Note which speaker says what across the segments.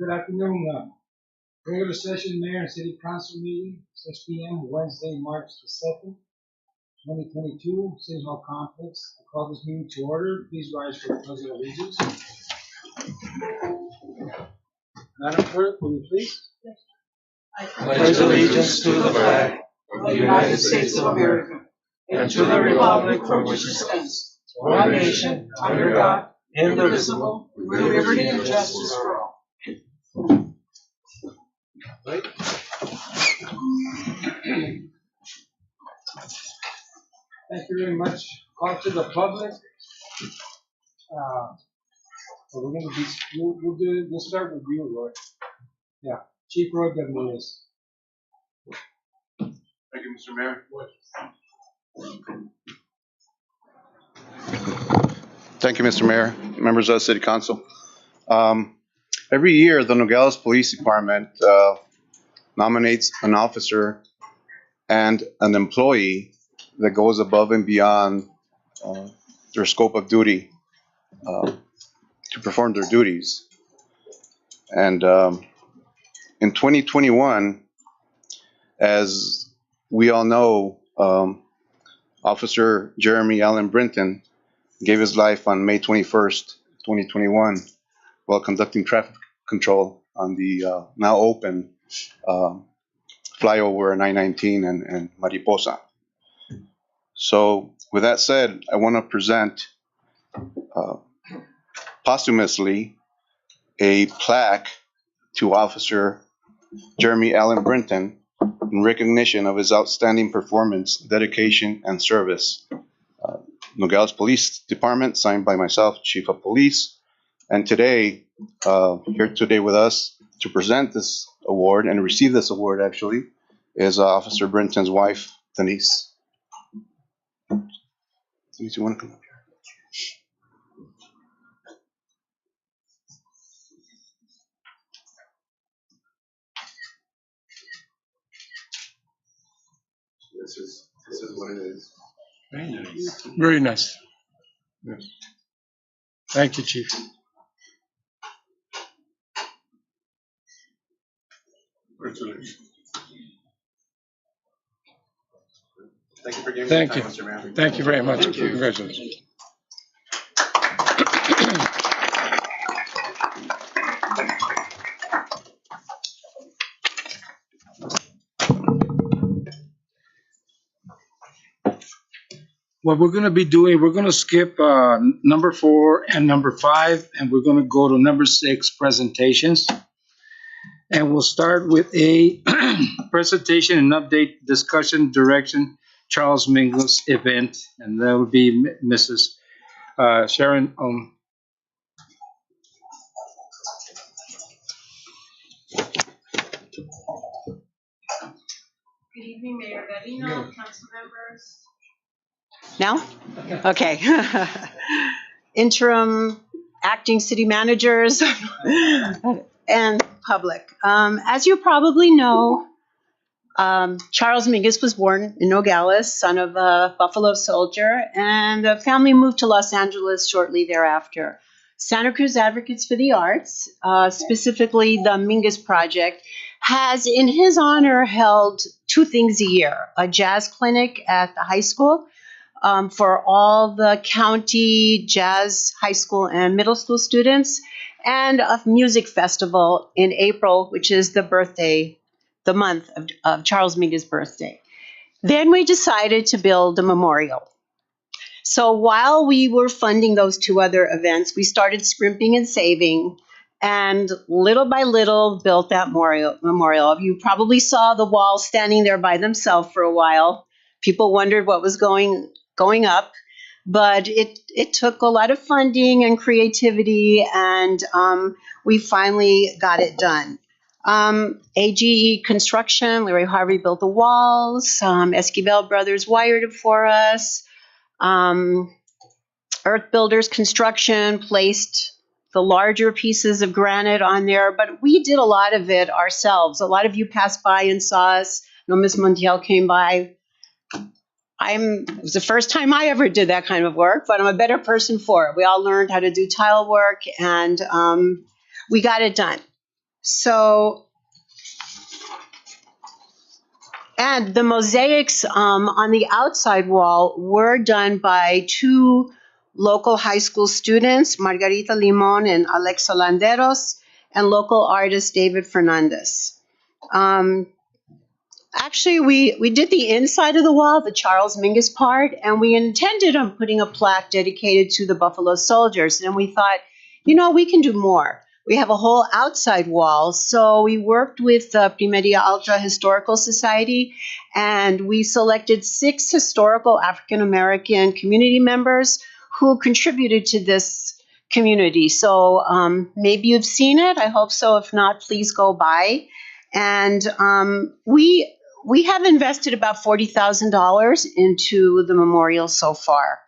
Speaker 1: Good afternoon. Regular session Mayor and City Council meeting, 6 p.m. Wednesday, March the 2nd, 2022, City Hall Complex. I call this meeting to order. Please rise for the pledge of allegiance. Madam Clerk, will you please?
Speaker 2: I pledge allegiance to the flag of the United States of America and to the republic for which it stands, one nation, under God, indivisible, with liberty and justice for all.
Speaker 1: Right. Thank you very much. Call to the public. So we're going to be, we'll start with you, Roy. Yeah, Chief Roy Bermudez.
Speaker 3: Thank you, Mr. Mayor. Thank you, Mr. Mayor, members of the City Council. Every year, the Nogales Police Department nominates an officer and an employee that goes above and beyond their scope of duty to perform their duties. And in 2021, as we all know, Officer Jeremy Allen Brinton gave his life on May 21st, 2021, while conducting traffic control on the now open flyover 919 and Mariposa. So with that said, I want to present posthumously a plaque to Officer Jeremy Allen Brinton in recognition of his outstanding performance, dedication, and service. Nogales Police Department, signed by myself, Chief of Police. And today, here today with us to present this award and receive this award actually is Officer Brinton's wife, Denise. Denise, you want to come up here? This is what it is.
Speaker 2: Very nice. Very nice.
Speaker 3: Yes.
Speaker 2: Thank you, Chief.
Speaker 3: Thank you for giving me
Speaker 2: Thank
Speaker 3: the
Speaker 2: you.
Speaker 3: time, Mr. Mayor.
Speaker 2: Thank you very much. Congratulations. What we're going to be doing, we're going to skip number 4 and number 5, and we're going to go to number 6, presentations. And we'll start with a presentation and update discussion direction Charles Mingus event, and that would be Mrs. Sharon.
Speaker 4: Good evening, Mayor Gallino, council members. Now? Okay. Interim acting city managers and public. As you probably know, Charles Mingus was born in Nogales, son of a Buffalo soldier, and the family moved to Los Angeles shortly thereafter. Santa Cruz Advocates for the Arts, specifically the Mingus Project, has in his honor held 2 things a year: a jazz clinic at the high school for all the county jazz high school and middle school students, and a music festival in April, which is the month of Charles Mingus' birthday. Then we decided to build a memorial. So while we were funding those 2 other events, we started scrimping and saving, and little by little built that memorial. You probably saw the walls standing there by themselves for a while. People wondered what was going up, but it took a lot of funding and creativity, and we finally got it done. AGE Construction, Larry Harvey built the walls. Esquivel Brothers wired it for us. Earth Builders Construction placed the larger pieces of granite on there, but we did a lot of it ourselves. A lot of you passed by and saw us. I know Ms. Montiel came by. It was the first time I ever did that kind of work, but I'm a better person for it. We all learned how to do tile work, and we got it done. So, and the mosaics on the outside wall were done by two local high school students, Margarita Limon and Alexa Landeros, and local artist David Fernandez. Actually, we did the inside of the wall, the Charles Mingus part, and we intended on putting a plaque dedicated to the Buffalo Soldiers. And we thought, we can do more. We have a whole outside wall. So we worked with the Primeria Alta Historical Society, and we selected 6 historical African American community members who contributed to this community. So maybe you've seen it. I hope so. If not, please go by. And we have invested about $40,000 into the memorial so far.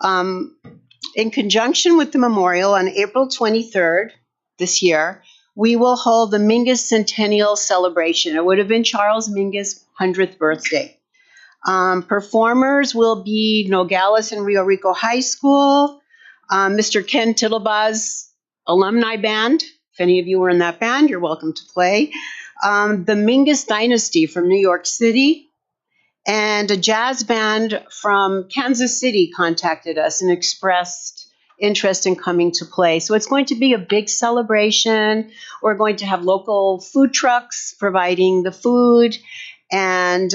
Speaker 4: In conjunction with the memorial, on April 23rd this year, we will hold the Mingus Centennial celebration. It would have been Charles Mingus' 100th birthday. Performers will be Nogales and Rio Rico High School, Mr. Ken Tittleba's alumni band. If any of you were in that band, you're welcome to play. The Mingus Dynasty from New York City, and a jazz band from Kansas City contacted us and expressed interest in coming to play. So it's going to be a big celebration. We're going to have local food trucks providing the food, and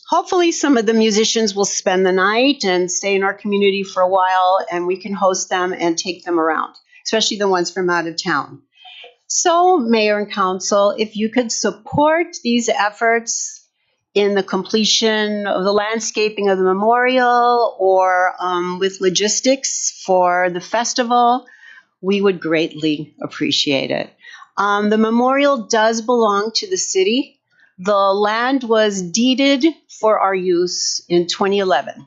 Speaker 4: hopefully some of the musicians will spend the night and stay in our community for a while, and we can host them and take them around, especially the ones from out of town. So, Mayor and Council, if you could support these efforts in the completion of the landscaping of the memorial or with logistics for the festival, we would greatly appreciate it. The memorial does belong to the city. The land was deeded for our use in 2011, I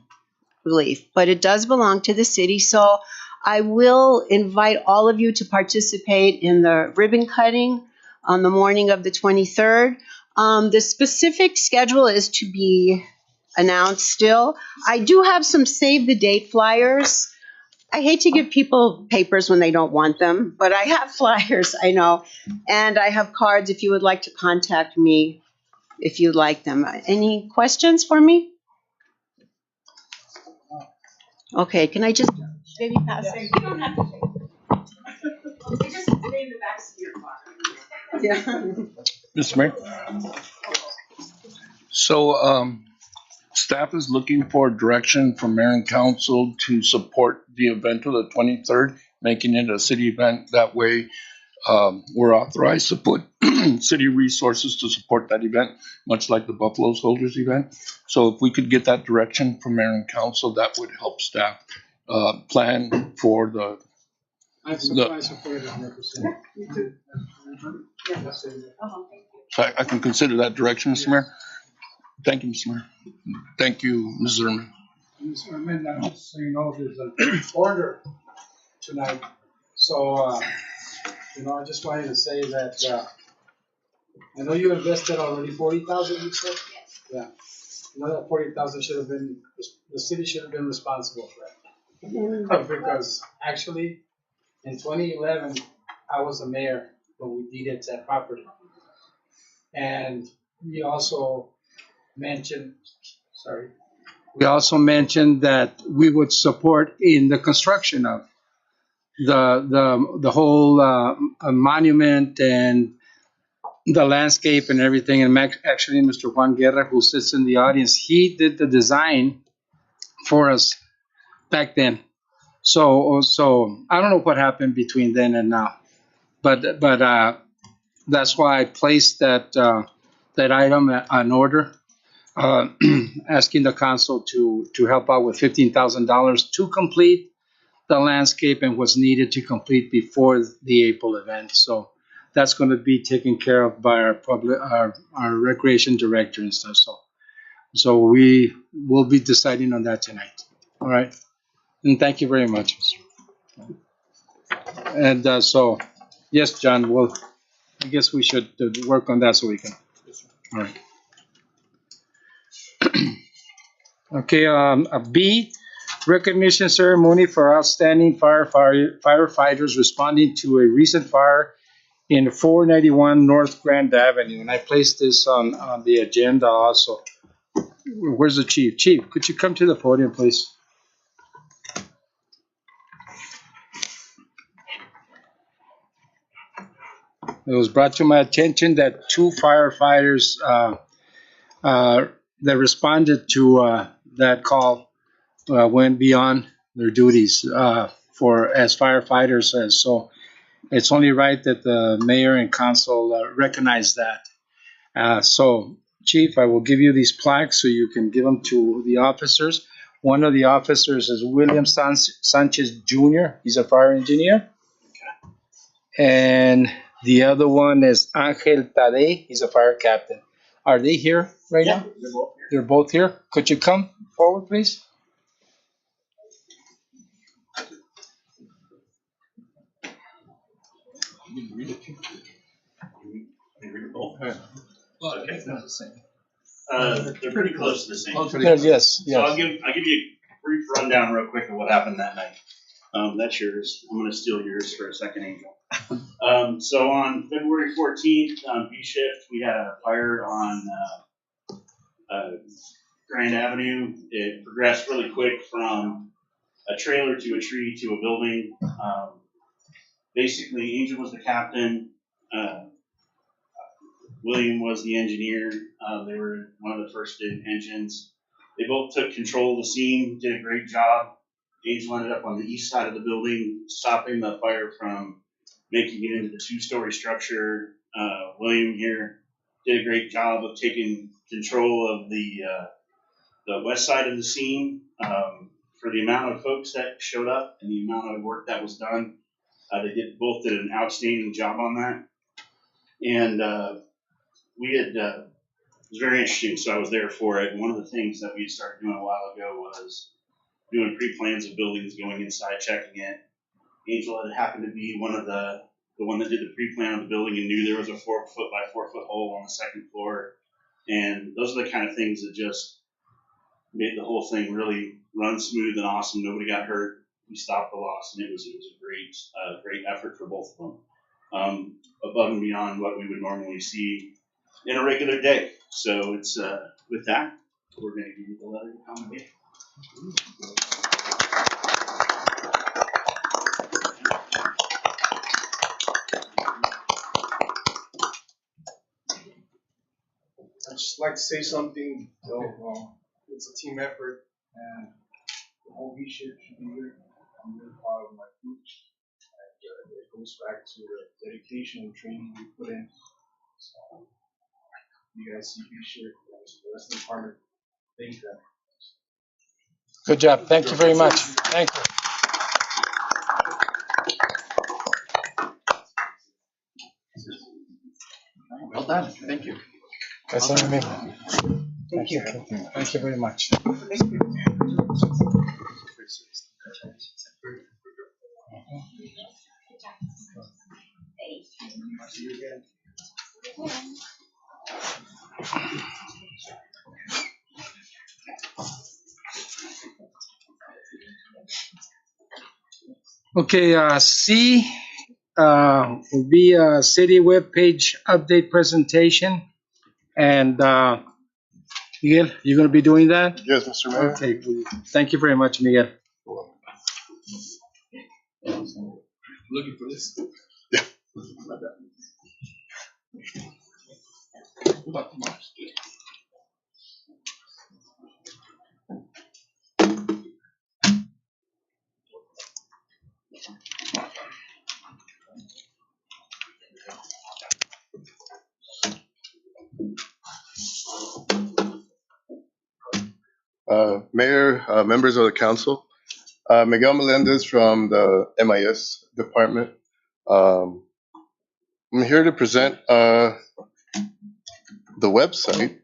Speaker 4: believe, but it does belong to the city. So I will invite all of you to participate in the ribbon cutting on the morning of the 23rd. The specific schedule is to be announced still. I do have some save the date flyers. I hate to give people papers when they don't want them, but I have flyers, I know. And I have cards if you would like to contact me if you'd like them. Any questions for me? Okay, can I just maybe pass it? You don't have to take it. Just stay in the back of your car. Yeah.
Speaker 5: Mr. Mayor? So, staff is looking for direction from mayor and council to support the event of the 23rd, making it a city event. That way, we're authorized to put city resources to support that event, much like the Buffalo Soldiers event. So if we could get that direction from mayor and council, that would help staff plan for the.
Speaker 1: I support it 100%.
Speaker 5: So I can consider that direction, Mr. Mayor. Thank you, Mr. Mayor. Thank you, Ms. Zimmerman.
Speaker 2: Mr. Chairman, just so you know, there's an order tonight. So, I just wanted to say that I know you invested already 40,000. You said, yes. Yeah. That 40,000 should have been, the city should have been responsible for it. Because actually, in 2011, I was the mayor when we deeded that property, and we also mentioned, that we would support in the construction of the whole monument and the landscape and everything. And actually, Mr. Juan Guerra, who sits in the audience, he did the design for us back then. So I don't know what happened between then and now, but that's why I placed that item on order, asking the council to help out with $15,000 to complete the landscape and what's needed to complete before the April event. So that's going to be taken care of by our recreation director and stuff. So we will be deciding on that tonight. All right. And thank you very much. And so, yes, John, well, I guess we should work on that so we can. All right. Okay, B, recognition ceremony for outstanding firefighters responding to a recent fire in 491 North Grand Avenue. And I placed this on the agenda also. Where's the chief? Chief, could you come to the podium, please? It was brought to my attention that two firefighters that responded to that call went beyond their duties for as firefighters. And so it's only right that the mayor and council recognize that. So, Chief, I will give you these plaques so you can give them to the officers. One of the officers is William Sanchez Jr. He's a fire engineer. And the other one is Angel Tade. He's a fire captain. Are they here right now? They're both here. Could you come forward, please?
Speaker 6: They're pretty close to the same.
Speaker 2: Yes.
Speaker 6: So I'll give you a brief rundown real quick of what happened that night. That's yours. I'm going to steal yours for a second, Angel. So on February 14th, on B shift, we had a fire on Grand Avenue. It progressed really quick from a trailer to a tree to a building. Basically, Angel was the captain. William was the engineer. They were one of the first engines. They both took control of the scene, did a great job. Angel ended up on the east side of the building, stopping the fire from making it into the two-story structure. William here did a great job of taking control of the west side of the scene. For the amount of folks that showed up and the amount of work that was done, they both did an outstanding job on that. And we had, it was very interesting, so I was there for it. And one of the things that we started doing a while ago was doing pre-plans of buildings, going inside, checking it. Angel had happened to be one of the one that did the pre-plan of the building and knew there was a 4 foot by 4 foot hole on the second floor. And those are the kind of things that just made the whole thing really run smooth and awesome. Nobody got hurt. We stopped the loss, and it was a great effort for both of them. Above and beyond what we would normally see in a regular day. So it's with that, we're going to give you the letter of commendation.
Speaker 7: I'd just like to say something. So it's a team effort, and the whole V shift should be here. I'm really proud of my coach, and it goes back to the dedication and training we put in. So you guys see V shift, the rest of the department, thank you.
Speaker 2: Good job. Thank you very much. Thank you.
Speaker 6: Well done. Thank you.
Speaker 2: Thank you. Thank you very much. Okay, C will be a city webpage update presentation. And Miguel, you're going to be doing that?
Speaker 3: Yes, Mr. Mayor.
Speaker 2: Okay, thank you very much, Miguel.
Speaker 7: Looking for this.
Speaker 3: Yeah. Mayor, members of the council, Miguel Melendez from the MIS department. I'm here to present the website.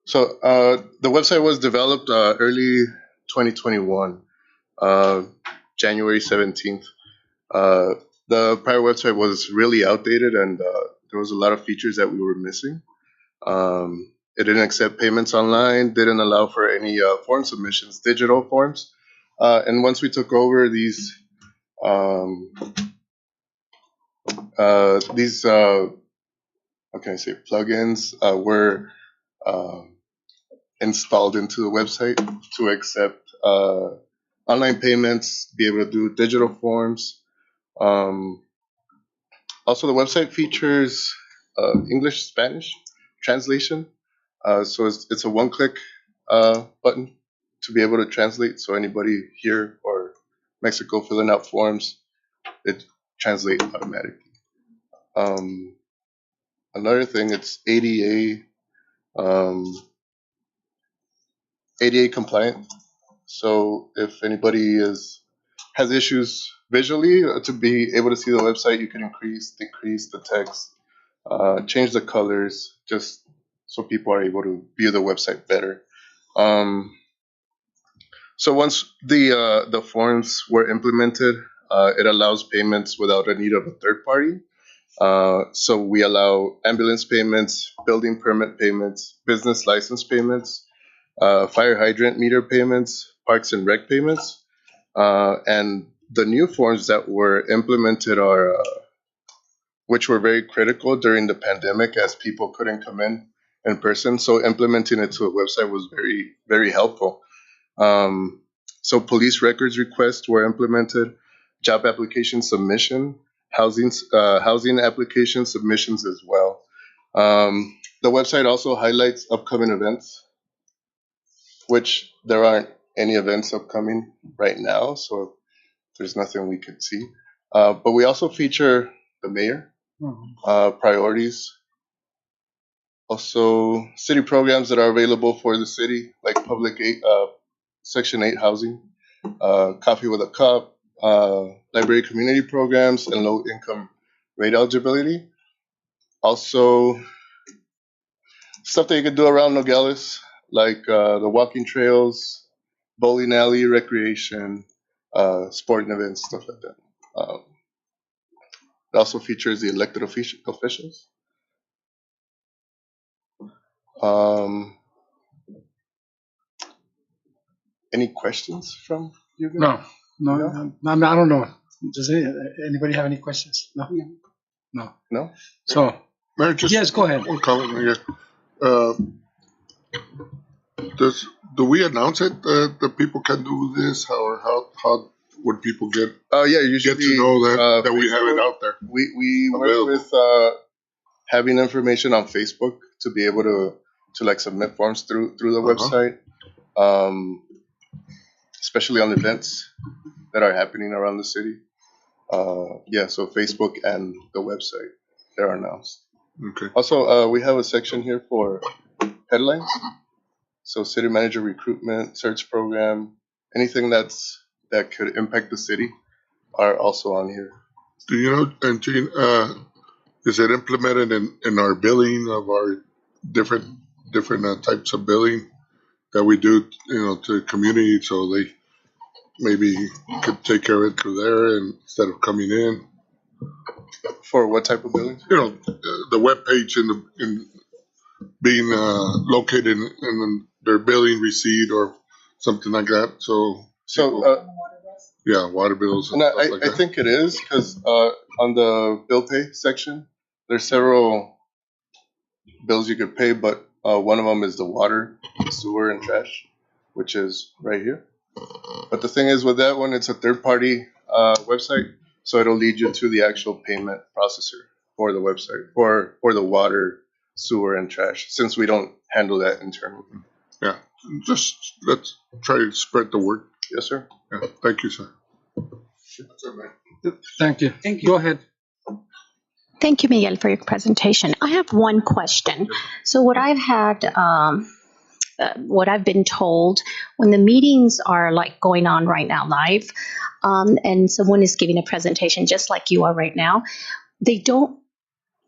Speaker 3: So the website was developed early 2021, January 17th. The prior website was really outdated, and there was a lot of features that we were missing. It didn't accept payments online, didn't allow for any form submissions, digital forms. And once we took over these how can I say, plugins were installed into the website to accept online payments, be able to do digital forms. Also, the website features English Spanish translation. So it's a one-click button to be able to translate. So anybody here or Mexico filling out forms, it translates automatically. Another thing, it's ADA compliant. So if anybody has issues visually to be able to see the website, you can increase, decrease the text, change the colors, just so people are able to view the website better. So once the forms were implemented, it allows payments without a need of a third party. So we allow ambulance payments, building permit payments, business license payments, fire hydrant meter payments, parks and rec payments. And the new forms that were implemented are, which were very critical during the pandemic as people couldn't come in person. So implementing it to a website was very, very helpful. So police records requests were implemented, job application submission, housing application submissions as well. The website also highlights upcoming events, which there aren't any events upcoming right now, so there's nothing we could see. But we also feature the mayor, priorities, also city programs that are available for the city, like Public 8, Section 8 housing, Coffee with a Cup, library community programs, and low income rate eligibility. Also, stuff that you could do around Nogales, like the walking trails, bowling alley, recreation, sporting events, stuff like that. It also features the elected officials. Any questions from you guys?
Speaker 2: No, I don't know. Does anybody have any questions? No. So,
Speaker 8: Mayor, just
Speaker 2: yes, go ahead.
Speaker 8: one comment here. Do we announce it that people can do this? How would people get
Speaker 3: Usually
Speaker 8: to know that we have it out there?
Speaker 3: We work with having information on Facebook to be able to like submit forms through the website, especially on events that are happening around the city. So Facebook and the website, they're announced.
Speaker 8: Okay.
Speaker 3: Also, we have a section here for headlines. So city manager recruitment, search program, anything that could impact the city are also on here.
Speaker 8: Do you know, and Gene, is it implemented in our billing of our different types of billing that we do, to the community, so they maybe could take care of it through there instead of coming in?
Speaker 3: For what type of billing?
Speaker 8: The web page in being located in their billing receipt or something like that. So water bills.
Speaker 3: And I think it is because on the bill pay section, there's several bills you could pay, but one of them is the water, sewer, and trash, which is right here. But the thing is, with that one, it's a third-party website, so it'll lead you to the actual payment processor for the website for the water, sewer, and trash, since we don't handle that internally.
Speaker 8: Yeah, just let's try to spread the word.
Speaker 3: Yes, sir.
Speaker 8: Yeah, thank you, sir.
Speaker 2: Thank you. Go ahead.
Speaker 9: Thank you, Miguel, for your presentation. I have one question. So what I've been told, when the meetings are like going on right now live, and someone is giving a presentation just like you are right now, they don't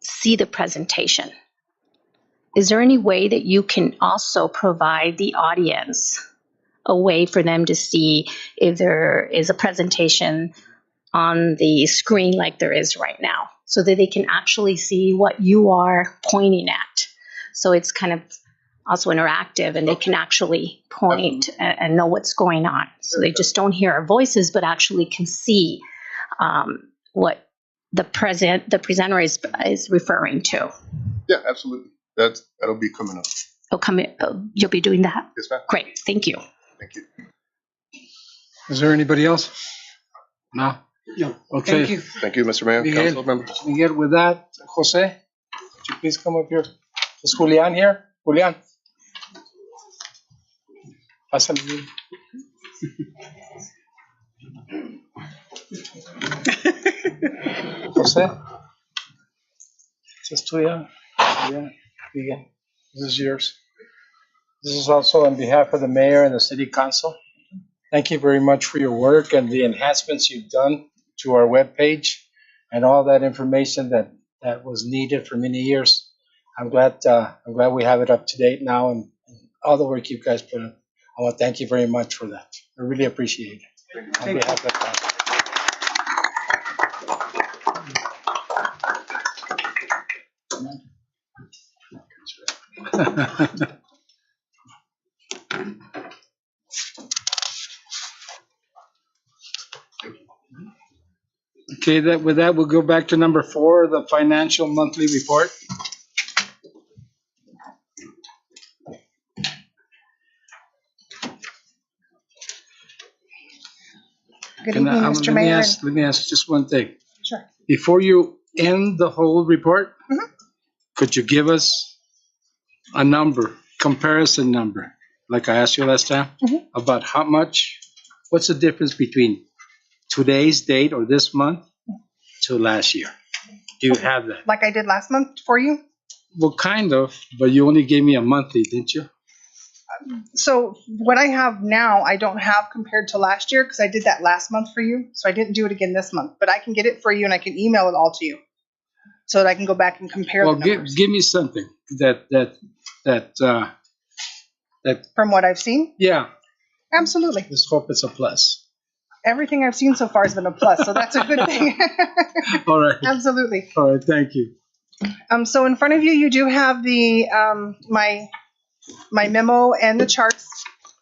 Speaker 9: see the presentation. Is there any way that you can also provide the audience a way for them to see if there is a presentation on the screen like there is right now, so that they can actually see what you are pointing at? So it's kind of also interactive, and they can actually point and know what's going on. So they just don't hear our voices, but actually can see what the presenter is referring to.
Speaker 8: Yeah, absolutely. That'll be coming up.
Speaker 9: You'll be doing that?
Speaker 8: Yes, ma'am.
Speaker 9: Great, thank you.
Speaker 8: Thank you.
Speaker 2: Is there anybody else? No?
Speaker 10: No.
Speaker 2: Okay.
Speaker 10: Thank you.
Speaker 8: Thank you, Mr. Mayor,
Speaker 2: Miguel.
Speaker 8: council members.
Speaker 2: Miguel, with that, Jose, would you please come up here? Is Julian here? Julian? Pásale. Jose? This is tuya. Julian. Miguel. This is yours. This is also on behalf of the mayor and the city council. Thank you very much for your work and the enhancements you've done to our webpage and all that information that was needed for many years. I'm glad we have it up to date now, and all the work you guys put in. I want to thank you very much for that. I really appreciate it. On behalf of the council. Okay, with that, we'll go back to number 4, the financial monthly report.
Speaker 11: Good evening, Mr. Mayor.
Speaker 2: Let me ask just one thing.
Speaker 11: Sure.
Speaker 2: Before you end the whole report, could you give us a number, comparison number, like I asked you last time, about how much, what's the difference between today's date or this month to last year? Do you have that?
Speaker 11: Like I did last month for you?
Speaker 2: Well, kind of, but you only gave me a monthly, didn't you?
Speaker 11: So what I have now, I don't have compared to last year because I did that last month for you. So I didn't do it again this month, but I can get it for you and I can email it all to you so that I can go back and compare
Speaker 2: Well,
Speaker 11: the numbers.
Speaker 2: give me something that
Speaker 11: From what I've seen?
Speaker 2: yeah,
Speaker 11: Absolutely.
Speaker 2: let's hope it's a plus.
Speaker 11: Everything I've seen so far has been a plus, so that's a good thing.
Speaker 2: All right.
Speaker 11: Absolutely.
Speaker 2: All right, thank you.
Speaker 11: So in front of you, you do have the my memo and the charts,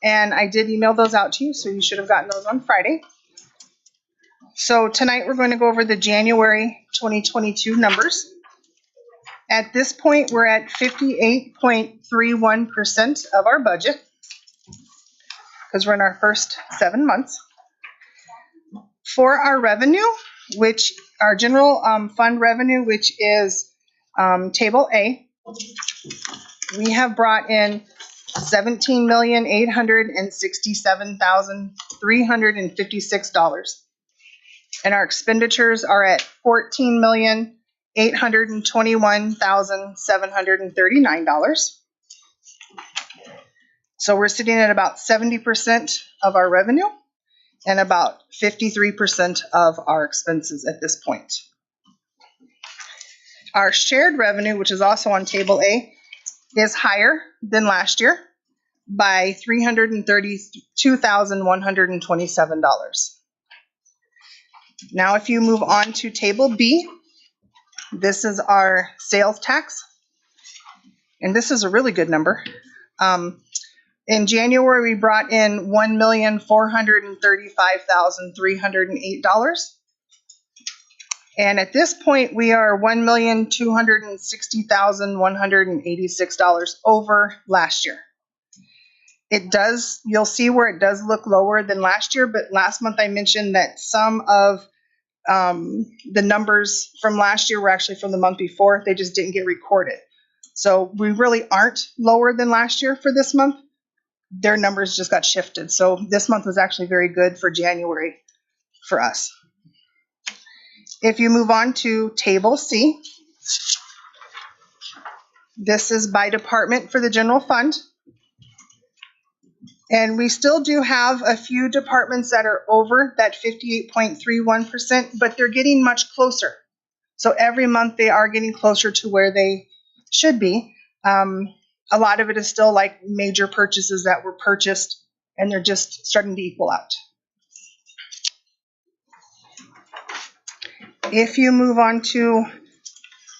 Speaker 11: and I did email those out to you, so you should have gotten those on Friday. So tonight we're going to go over the January 2022 numbers. At this point, we're at 58.31% of our budget because we're in our first 7 months. For our revenue, which our general fund revenue, which is Table A, we have brought in $17,867,356. And our expenditures are at $14,821,739. So we're sitting at about 70% of our revenue and about 53% of our expenses at this point. Our shared revenue, which is also on Table A, is higher than last year by $332,127. Now, if you move on to Table B, this is our sales tax, and this is a really good number. In January, we brought in $1,435,308. And at this point, we are $1,260,186 over last year. It does, you'll see where it does look lower than last year, but last month I mentioned that some of the numbers from last year were actually from the month before. They just didn't get recorded. So we really aren't lower than last year for this month. Their numbers just got shifted. So this month was actually very good for January for us. If you move on to Table C, this is by department for the general fund. And we still do have a few departments that are over that 58.31%, but they're getting much closer. So every month they are getting closer to where they should be. A lot of it is still like major purchases that were purchased, and they're just starting to equal out. If you move on to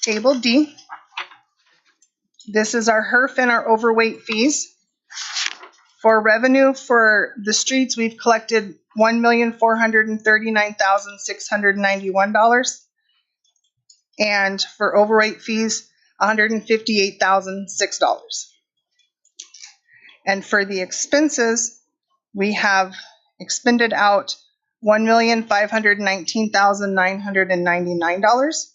Speaker 11: Table D, This is our HERF and our overweight fees. For revenue for the streets, we've collected $1,439,691. And for overweight fees, $158,006. And for the expenses, we have expended out $1,519,999.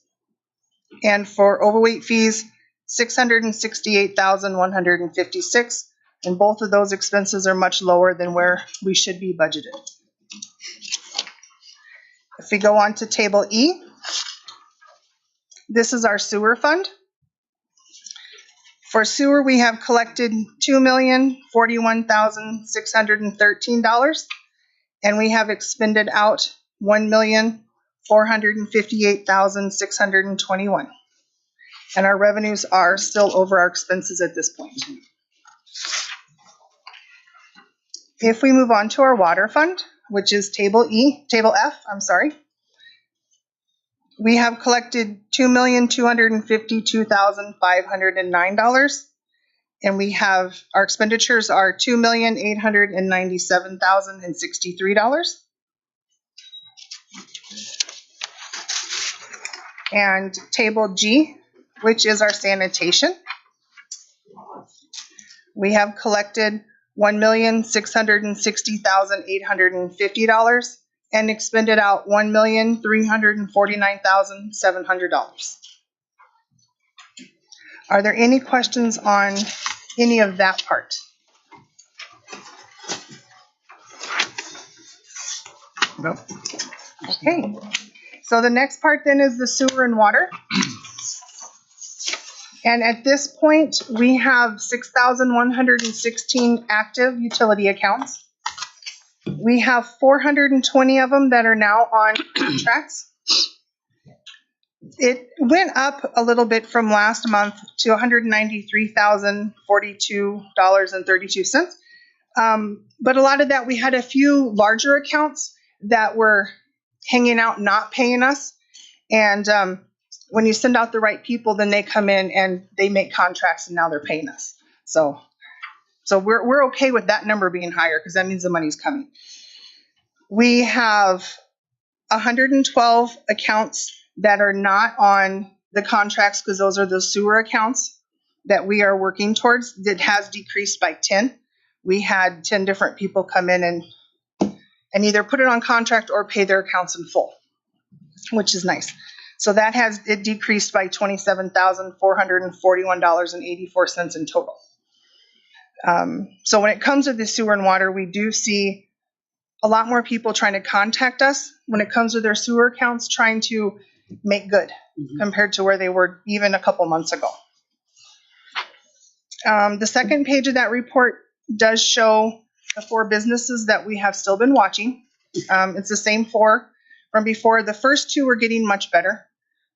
Speaker 11: And for overweight fees, $668,156. And both of those expenses are much lower than where we should be budgeted. If we go on to Table E, this is our sewer fund. For sewer, we have collected $2,041,613, and we have expended out $1,458,621. And our revenues are still over our expenses at this point. If we move on to our water fund, which is Table F, we have collected $2,252,509, and we have our expenditures are $2,897,063. And Table G, which is our sanitation, we have collected $1,660,850 and expended out $1,349,700. Are there any questions on any of that part?
Speaker 2: No.
Speaker 11: Okay. So the next part then is the sewer and water. And at this point, we have 6,116 active utility accounts. We have 420 of them that are now on contracts. It went up a little bit from last month to $193,042.32. But a lot of that, we had a few larger accounts that were hanging out, not paying us. And when you send out the right people, then they come in and they make contracts and now they're paying us. So we're okay with that number being higher because that means the money's coming. We have 112 accounts that are not on the contracts because those are the sewer accounts that we are working towards. That has decreased by 10. We had 10 different people come in and either put it on contract or pay their accounts in full, which is nice. So that has it decreased by $27,441.84 in total. So when it comes to the sewer and water, we do see a lot more people trying to contact us when it comes to their sewer accounts, trying to make good compared to where they were even a couple months ago. The second page of that report does show the 4 businesses that we have still been watching. It's the same 4 from before. The first 2 are getting much better.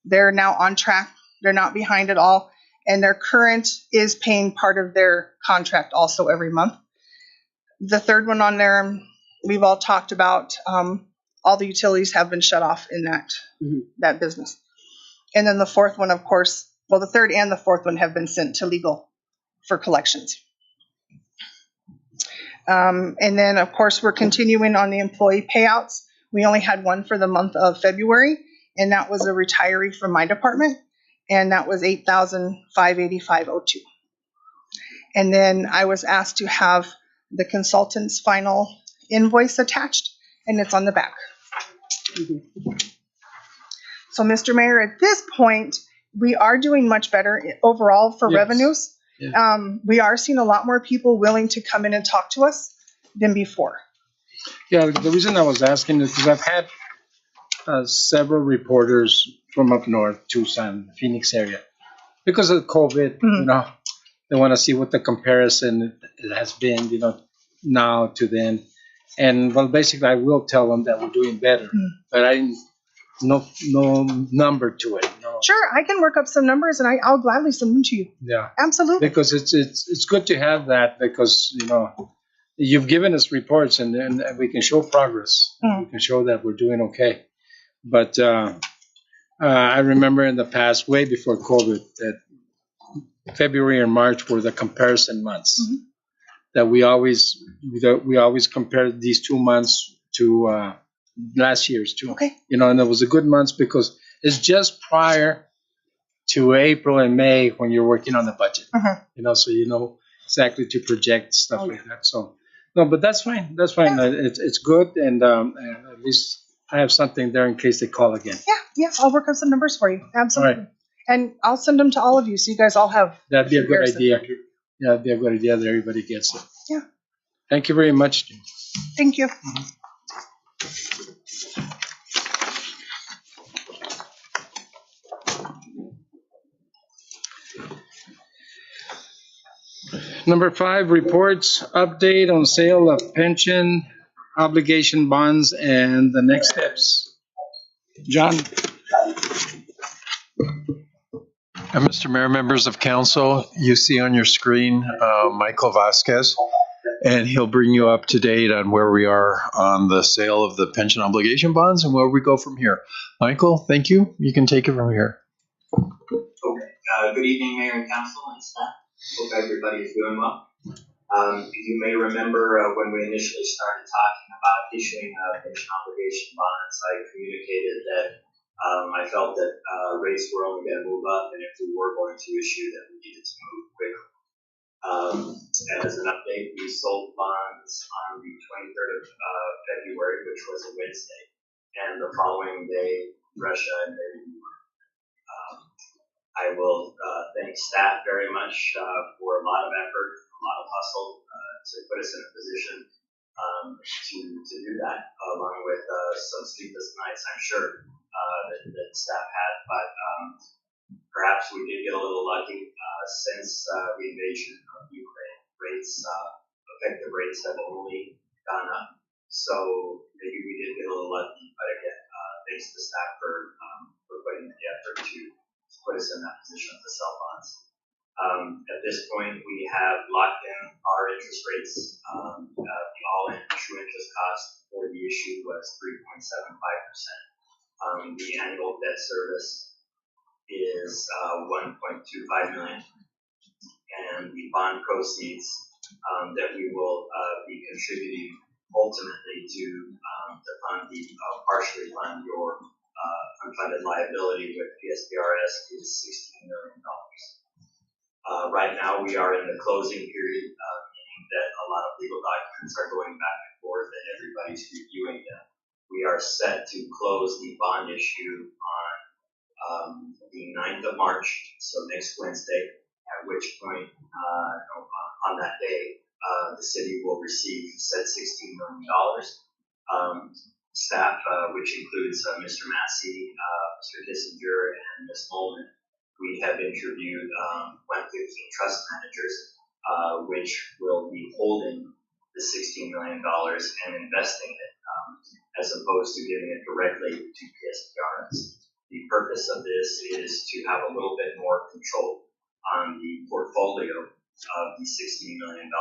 Speaker 11: They're now on track. They're not behind at all. And their current is paying part of their contract also every month. The third one on there, we've all talked about, all the utilities have been shut off in that business. And then the fourth one, of course, well, the third and the fourth one have been sent to legal for collections. And then, of course, we're continuing on the employee payouts. We only had one for the month of February, and that was a retiree from my department, and that was $8,585.02. And then I was asked to have the consultant's final invoice attached, and it's on the back. So, Mr. Mayor, at this point, we are doing much better overall for revenues. Yeah. We are seeing a lot more people willing to come in and talk to us than before.
Speaker 2: Yeah, the reason I was asking is because I've had several reporters from up north, Tucson, Phoenix area, because of COVID. You know, they want to see what the comparison it has been, now to then. And well, basically, I will tell them that we're doing better, but no number to it. No.
Speaker 11: Sure, I can work up some numbers and I'll gladly send them to you.
Speaker 2: Yeah,
Speaker 11: absolutely.
Speaker 2: Because it's good to have that because you've given us reports and we can show progress. We can show that we're doing okay. But I remember in the past, way before COVID, that February and March were the comparison months.
Speaker 11: Mhm.
Speaker 2: That we always compare these 2 months to last year's too.
Speaker 11: Okay.
Speaker 2: And it was a good months because it's just prior to April and May when you're working on the budget. So exactly to project stuff like that. So no, but that's fine. That's fine. It's good, and at least I have something there in case they call again.
Speaker 11: Yeah, I'll work on some numbers for you. Absolutely. And I'll send them to all of you so you guys all have.
Speaker 2: That'd be a good
Speaker 11: comparison.
Speaker 2: idea. Yeah, it'd be a good idea that everybody gets it.
Speaker 11: Yeah.
Speaker 2: Thank you very much.
Speaker 11: Thank you.
Speaker 2: Number 5, reports, update on sale of pension obligation bonds and the next steps. John?
Speaker 10: Mr. Mayor, members of council, you see on your screen Michael Vasquez, and he'll bring you up to date on where we are on the sale of the pension obligation bonds and where we go from here. Michael, thank you. You can take it from here.
Speaker 12: Okay. Good evening, Mayor and Council and staff. Hope everybody is doing well. You may remember when we initially started talking about issuing pension obligation bonds, I communicated that I felt that rates were only going to move up, and if we were going to issue, that we needed to move quickly. As an update, we sold bonds on the 23rd of February, which was a Wednesday, and the following day, Russia invaded Ukraine. I will thank staff very much for a lot of effort, a lot of hustle to put us in a position to do that, along with some sleepless nights, I'm sure, that staff had. But perhaps we did get a little lucky since the invasion of Ukraine. Effective rates have only gone up. So maybe we did get a little lucky. But again, thanks to staff for putting in the effort to put us in that position to sell bonds. At this point, we have locked in our interest rates. The all-in true interest cost for the issue was 3.75%. The annual debt service is $1.25 million, and the bond proceeds that we will be contributing ultimately to fund partially fund your unfunded liability with PSPRS is $16 million. Right now, we are in the closing period, meaning that a lot of legal documents are going back and forth, and everybody's reviewing them. We are set to close the bond issue on the 9th of March, so next Wednesday, at which point, on that day, the city will receive said $16 million. Staff, which includes Mr. Massey, Mr. Kissinger, and Ms. Molman, we have interviewed 115 trust managers, which will be holding the $16 million and investing it, as opposed to giving it directly to PSPRS. The purpose of this is to have a little bit more control on the portfolio of the $16 million.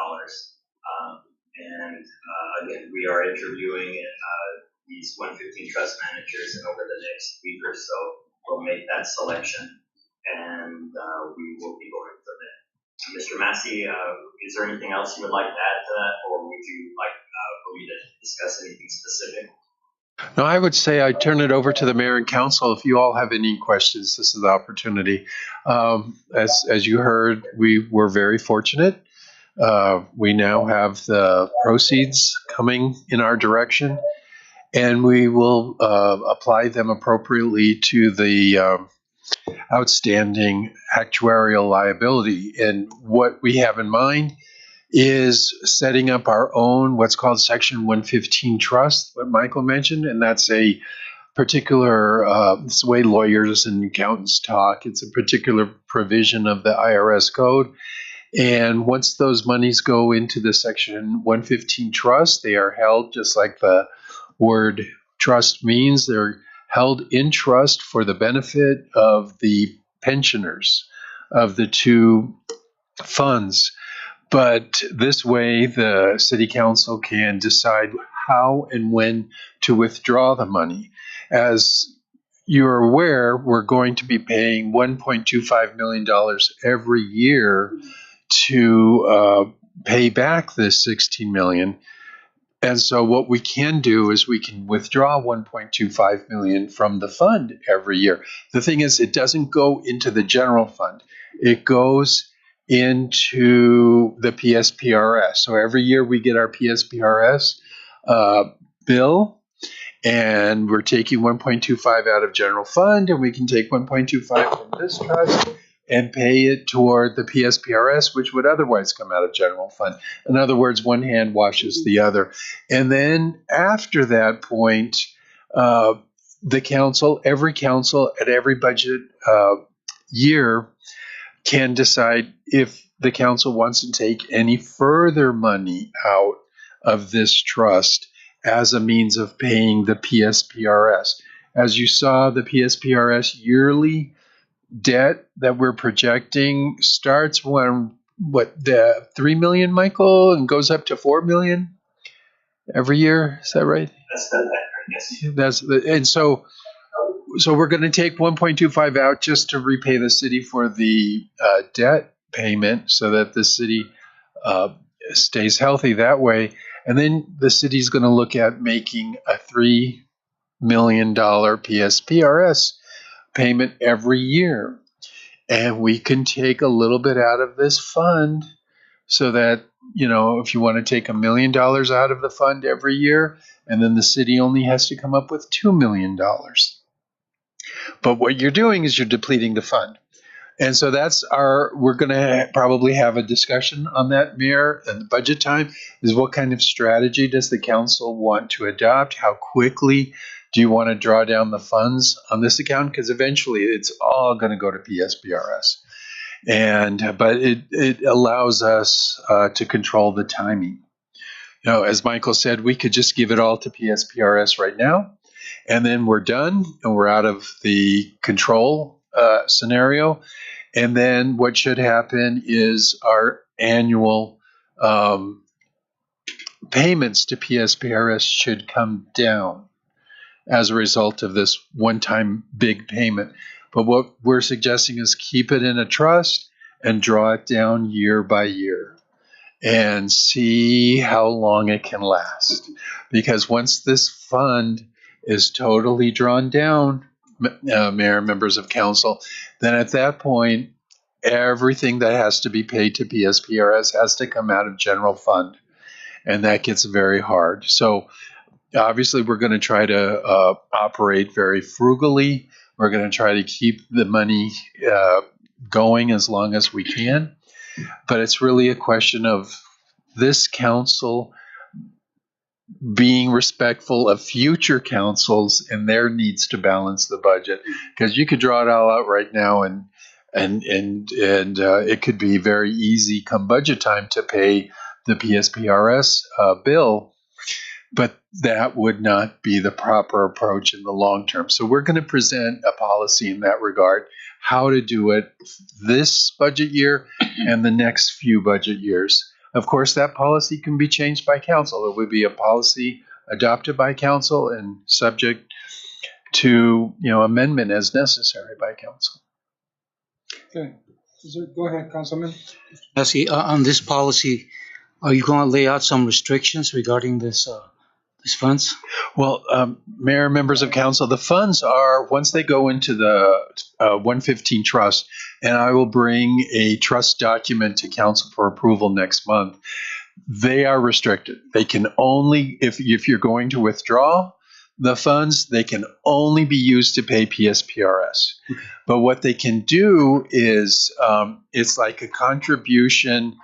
Speaker 12: Again, we are interviewing these 115 trust managers, and over the next week or so, we'll make that selection, and we will be going from there. Mr. Massey, is there anything else you would like to add to that, or would you like for me to discuss anything specific?
Speaker 10: No, I would say I turn it over to the mayor and council. If you all have any questions, this is the opportunity. As you heard, we were very fortunate. We now have the proceeds coming in our direction, and we will apply them appropriately to the outstanding actuarial liability. And what we have in mind is setting up our own what's called Section 115 trust, what Michael mentioned, and that's a particular, it's the way lawyers and accountants talk. It's a particular provision of the IRS code. And once those monies go into the Section 115 trust, they are held just like the word trust means. They're held in trust for the benefit of the pensioners of the two funds. But this way, the city council can decide how and when to withdraw the money. As you're aware, we're going to be paying $1.25 million every year to pay back this $16 million. And so what we can do is we can withdraw $1.25 million from the fund every year. The thing is, it doesn't go into the general fund. It goes into the PSPRS. So every year we get our PSPRS bill, and we're taking 1.25 out of general fund, and we can take 1.25 from this trust and pay it toward the PSPRS, which would otherwise come out of general fund. In other words, one hand washes the other. And then after that point, the council, every council at every budget year can decide if the council wants to take any further money out of this trust as a means of paying the PSPRS. As you saw, the PSPRS yearly debt that we're projecting starts when the 3 million, Michael, and goes up to 4 million every year. Is that right?
Speaker 12: Yes.
Speaker 10: And so we're going to take 1.25 out just to repay the city for the debt payment, so that the city stays healthy that way. And then the city's going to look at making a $3 million PSPRS payment every year. And we can take a little bit out of this fund, so that, if you want to take $1 million out of the fund every year, and then the city only has to come up with $2 million. But what you're doing is you're depleting the fund. And so we're going to probably have a discussion on that, Mayor, and the budget time is what kind of strategy does the council want to adopt? How quickly do you want to draw down the funds on this account? Because eventually it's all going to go to PSPRS. But it allows us to control the timing. As Michael said, we could just give it all to PSPRS right now, and then we're done and we're out of the control scenario. And then what should happen is our annual payments to PSPRS should come down as a result of this one-time big payment. But what we're suggesting is keep it in a trust and draw it down year by year and see how long it can last. Because once this fund is totally drawn down, Mayor, members of council, then at that point, everything that has to be paid to PSPRS has to come out of general fund. And that gets very hard. So obviously, we're going to try to operate very frugally. We're going to try to keep the money going as long as we can. But it's really a question of this council being respectful of future councils and their needs to balance the budget. Because you could draw it all out right now, and it could be very easy come budget time to pay the PSPRS bill. But that would not be the proper approach in the long term. So we're going to present a policy in that regard, how to do it this budget year and the next few budget years. Of course, that policy can be changed by council. It would be a policy adopted by council and subject to amendment as necessary by council.
Speaker 2: Okay. Go ahead, Councilman.
Speaker 13: On this policy, are you going to lay out some restrictions regarding these funds?
Speaker 10: Well, Mayor, members of council, the funds are, once they go into the 115 trust, and I will bring a trust document to council for approval next month, they are restricted. They can only, if you're going to withdraw the funds, they can only be used to pay PSPRS. But what they can do is, it's like a contribution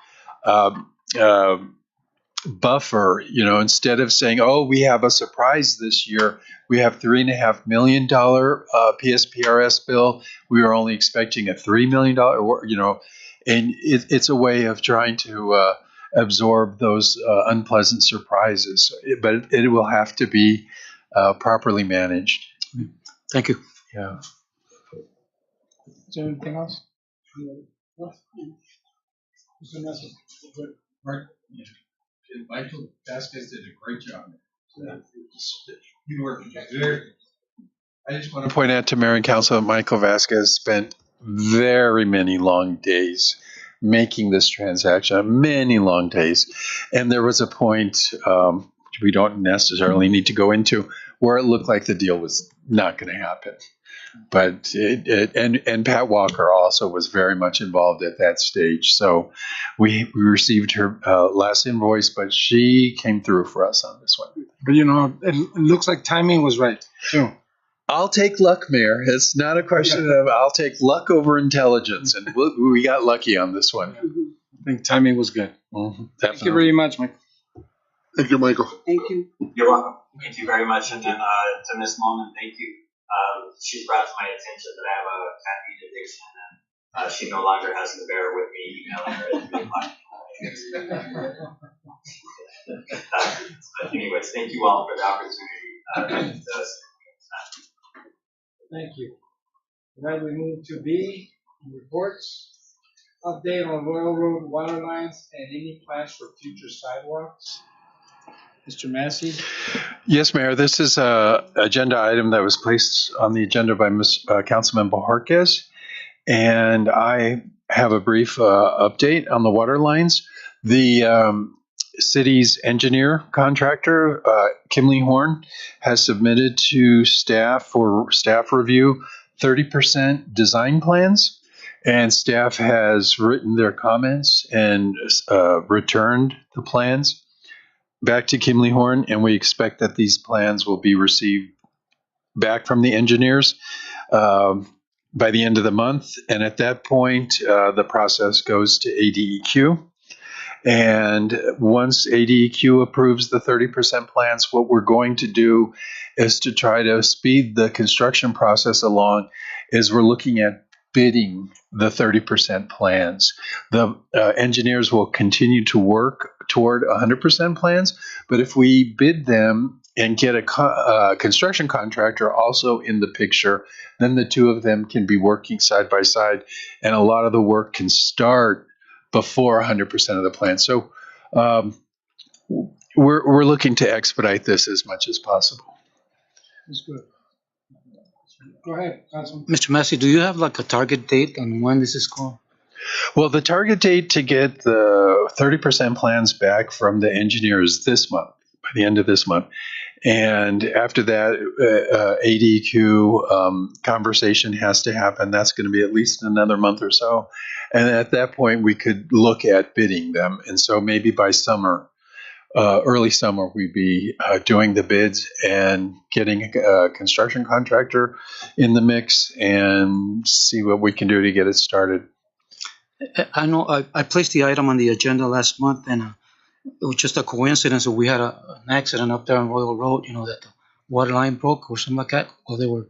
Speaker 10: buffer. Instead of saying, "Oh, we have a surprise this year. We have $3.5 million PSPRS bill. We were only expecting a $3 million." And it's a way of trying to absorb those unpleasant surprises. But it will have to be properly managed.
Speaker 13: Thank you.
Speaker 10: Yeah.
Speaker 2: Is there anything else? Right.
Speaker 10: Michael Vasquez did a great job.
Speaker 2: You work very
Speaker 10: I just want to point out to Mayor and Council that Michael Vasquez spent very many long days making this transaction, many long days. And there was a point, which we don't necessarily need to go into, where it looked like the deal was not going to happen. But and Pat Walker also was very much involved at that stage. So we received her last invoice, but she came through for us on this one.
Speaker 2: But you know, it looks like timing was right too.
Speaker 10: I'll take luck, Mayor. It's not a question of I'll take luck over intelligence, and we got lucky on this one.
Speaker 2: I think timing was good. Thank you very much, Mike.
Speaker 8: Thank you, Michael.
Speaker 4: Thank you.
Speaker 12: You're welcome. Thank you very much. And then to Miss Moman, thank you. She's brought to my attention that I have a caffeine addiction, and she no longer has to bear with me emailing her at 3 o'clock. But anyways, thank you all for the opportunity.
Speaker 1: Thank you. Now we move to B, reports. Update on Royal Road water lines and any plans for future sidewalks. Mr. Massey?
Speaker 10: Yes, Mayor. This is a agenda item that was placed on the agenda by Councilman Bojarquez, and I have a brief update on the water lines. The city's engineer contractor, Kimley Horn, has submitted to staff for staff review 30% design plans, and staff has written their comments and returned the plans back to Kimley Horn, and we expect that these plans will be received back from the engineers by the end of the month. And at that point, the process goes to ADEQ. And once ADEQ approves the 30% plans, what we're going to do is to try to speed the construction process along is we're looking at bidding the 30% plans. The engineers will continue to work toward 100% plans, but if we bid them and get a construction contractor also in the picture, then the two of them can be working side by side, and a lot of the work can start before 100% of the plan. So we're looking to expedite this as much as possible.
Speaker 1: That's good. Go ahead, Councilman.
Speaker 13: Mr. Massey, do you have like a target date on when this is going?
Speaker 10: Well, the target date to get the 30% plans back from the engineer is this month, by the end of this month. And after that, ADQ conversation has to happen. That's going to be at least another month or so. And at that point, we could look at bidding them. And so maybe by summer, early summer, we'd be doing the bids and getting a construction contractor in the mix and see what we can do to get it started.
Speaker 13: I know I placed the item on the agenda last month, and it was just a coincidence that we had an accident up there on Royal Road, you know, that the water line broke or something like that while they were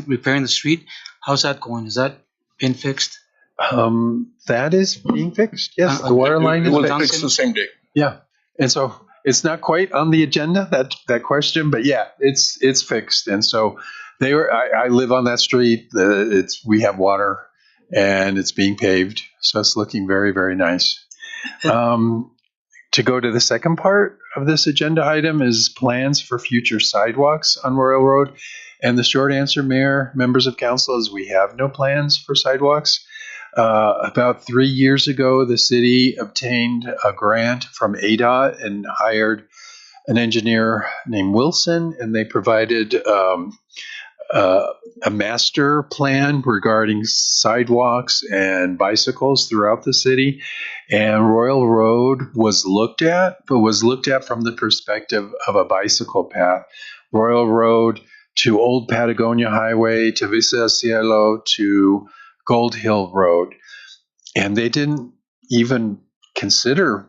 Speaker 13: repairing the street. How's that going? Has that been fixed?
Speaker 10: That is being fixed. Yes, the water line is
Speaker 5: fixed the same day.
Speaker 10: Yeah, and so it's not quite on the agenda, that question, but yeah, it's fixed. And so they were. I live on that street. We have water, and it's being paved, so it's looking very, very nice. To go to the second part of this agenda item is plans for future sidewalks on Royal Road. And the short answer, Mayor, members of council, is we have no plans for sidewalks. About 3 years ago, the city obtained a grant from ADOT and hired an engineer named Wilson, and they provided a master plan regarding sidewalks and bicycles throughout the city. And Royal Road was looked at, but was looked at from the perspective of a bicycle path. Royal Road to Old Patagonia Highway, to Vista Cielo, to Gold Hill Road. And they didn't even consider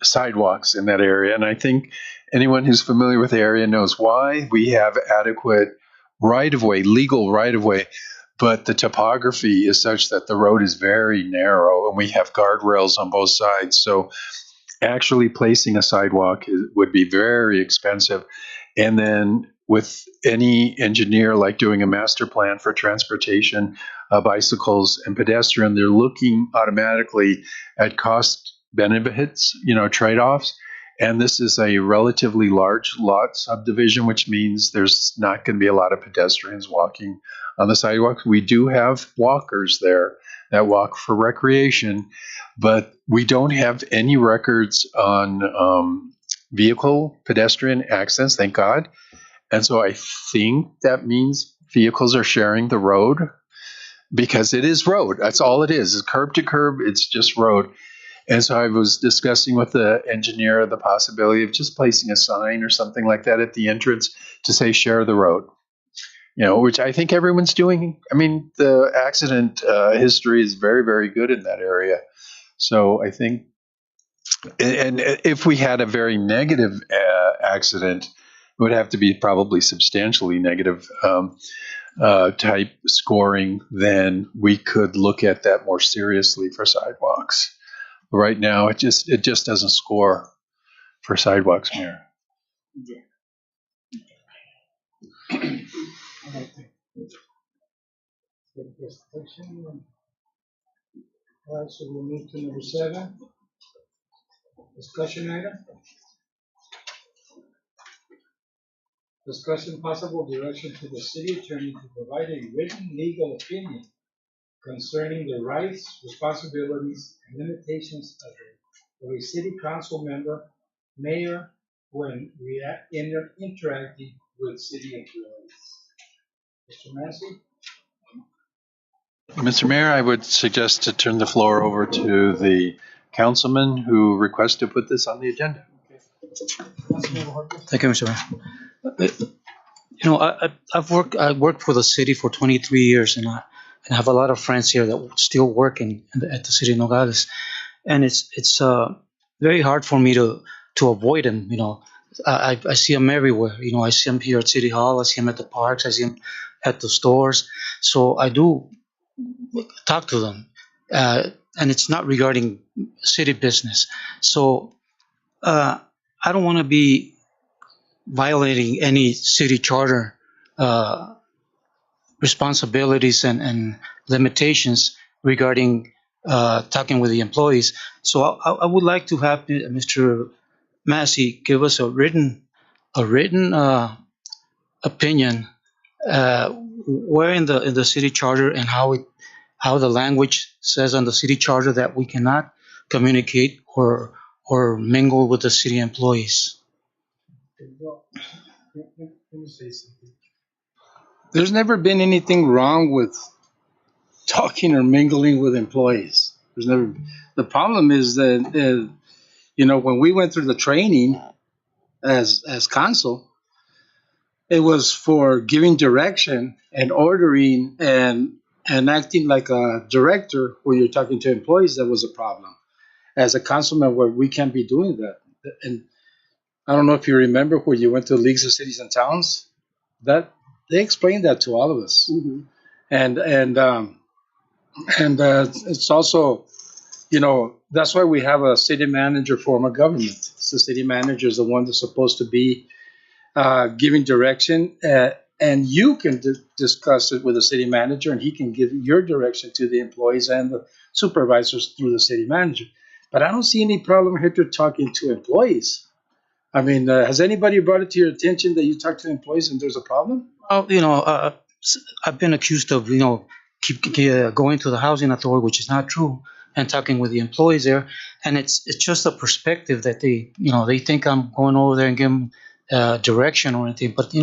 Speaker 10: sidewalks in that area. And I think anyone who's familiar with the area knows why. We have adequate right-of-way, legal right-of-way, but the topography is such that the road is very narrow, and we have guardrails on both sides. So actually placing a sidewalk would be very expensive. And then with any engineer, like doing a master plan for transportation, bicycles and pedestrian, they're looking automatically at cost benefits, trade-offs. And this is a relatively large lot subdivision, which means there's not going to be a lot of pedestrians walking on the sidewalks. We do have walkers there that walk for recreation, but we don't have any records on vehicle pedestrian accidents, thank God. And so I think that means vehicles are sharing the road because it is road. That's all it is. It's curb to curb. It's just road. And so I was discussing with the engineer the possibility of just placing a sign or something like that at the entrance to say share the road, which I think everyone's doing. I mean, the accident history is very, very good in that area. So I think, and if we had a very negative accident, it would have to be probably substantially negative type scoring, then we could look at that more seriously for sidewalks. Right now, it just doesn't score for sidewalks, Mayor.
Speaker 1: So we'll move to number 7. Discussion item. Discussion possible direction to the city attorney to provide a written legal opinion concerning the rights, responsibilities, and limitations of a city council member, mayor, when interacting with city employees. Mr. Massey?
Speaker 10: Mr. Mayor, I would suggest to turn the floor over to the councilman who requested to put this on the agenda.
Speaker 13: Thank you, Mr. Mayor. I worked for the city for 23 years, and I have a lot of friends here that still work at the city of Nogales, and it's very hard for me to avoid them. I see them everywhere. I see them here at City Hall. I see them at the parks. I see them at the stores. So I do talk to them, and it's not regarding city business. So I don't want to be violating any city charter responsibilities and limitations regarding talking with the employees. So I would like to have Mr. Massey give us a written opinion where in the city charter and how the language says on the city charter that we cannot communicate or mingle with the city employees.
Speaker 2: There's never been anything wrong with talking or mingling with employees. There's never. The problem is that when we went through the training as council, it was for giving direction and ordering and acting like a director where you're talking to employees. That was a problem. As a councilman, where we can't be doing that. And I don't know if you remember when you went to Leagues of Cities and Towns, that they explained that to all of us. Mm-hmm. And it's also, that's why we have a city manager form of government. The city manager is the one that's supposed to be giving direction, and you can discuss it with the city manager, and he can give your direction to the employees and the supervisors through the city manager. But I don't see any problem here to talking to employees. I mean, has anybody brought it to your attention that you talk to employees and there's a problem?
Speaker 13: Well, I've been accused of, keep going to the housing authority, which is not true, and talking with the employees there. And it's just a perspective that they think I'm going over there and giving direction or anything. But,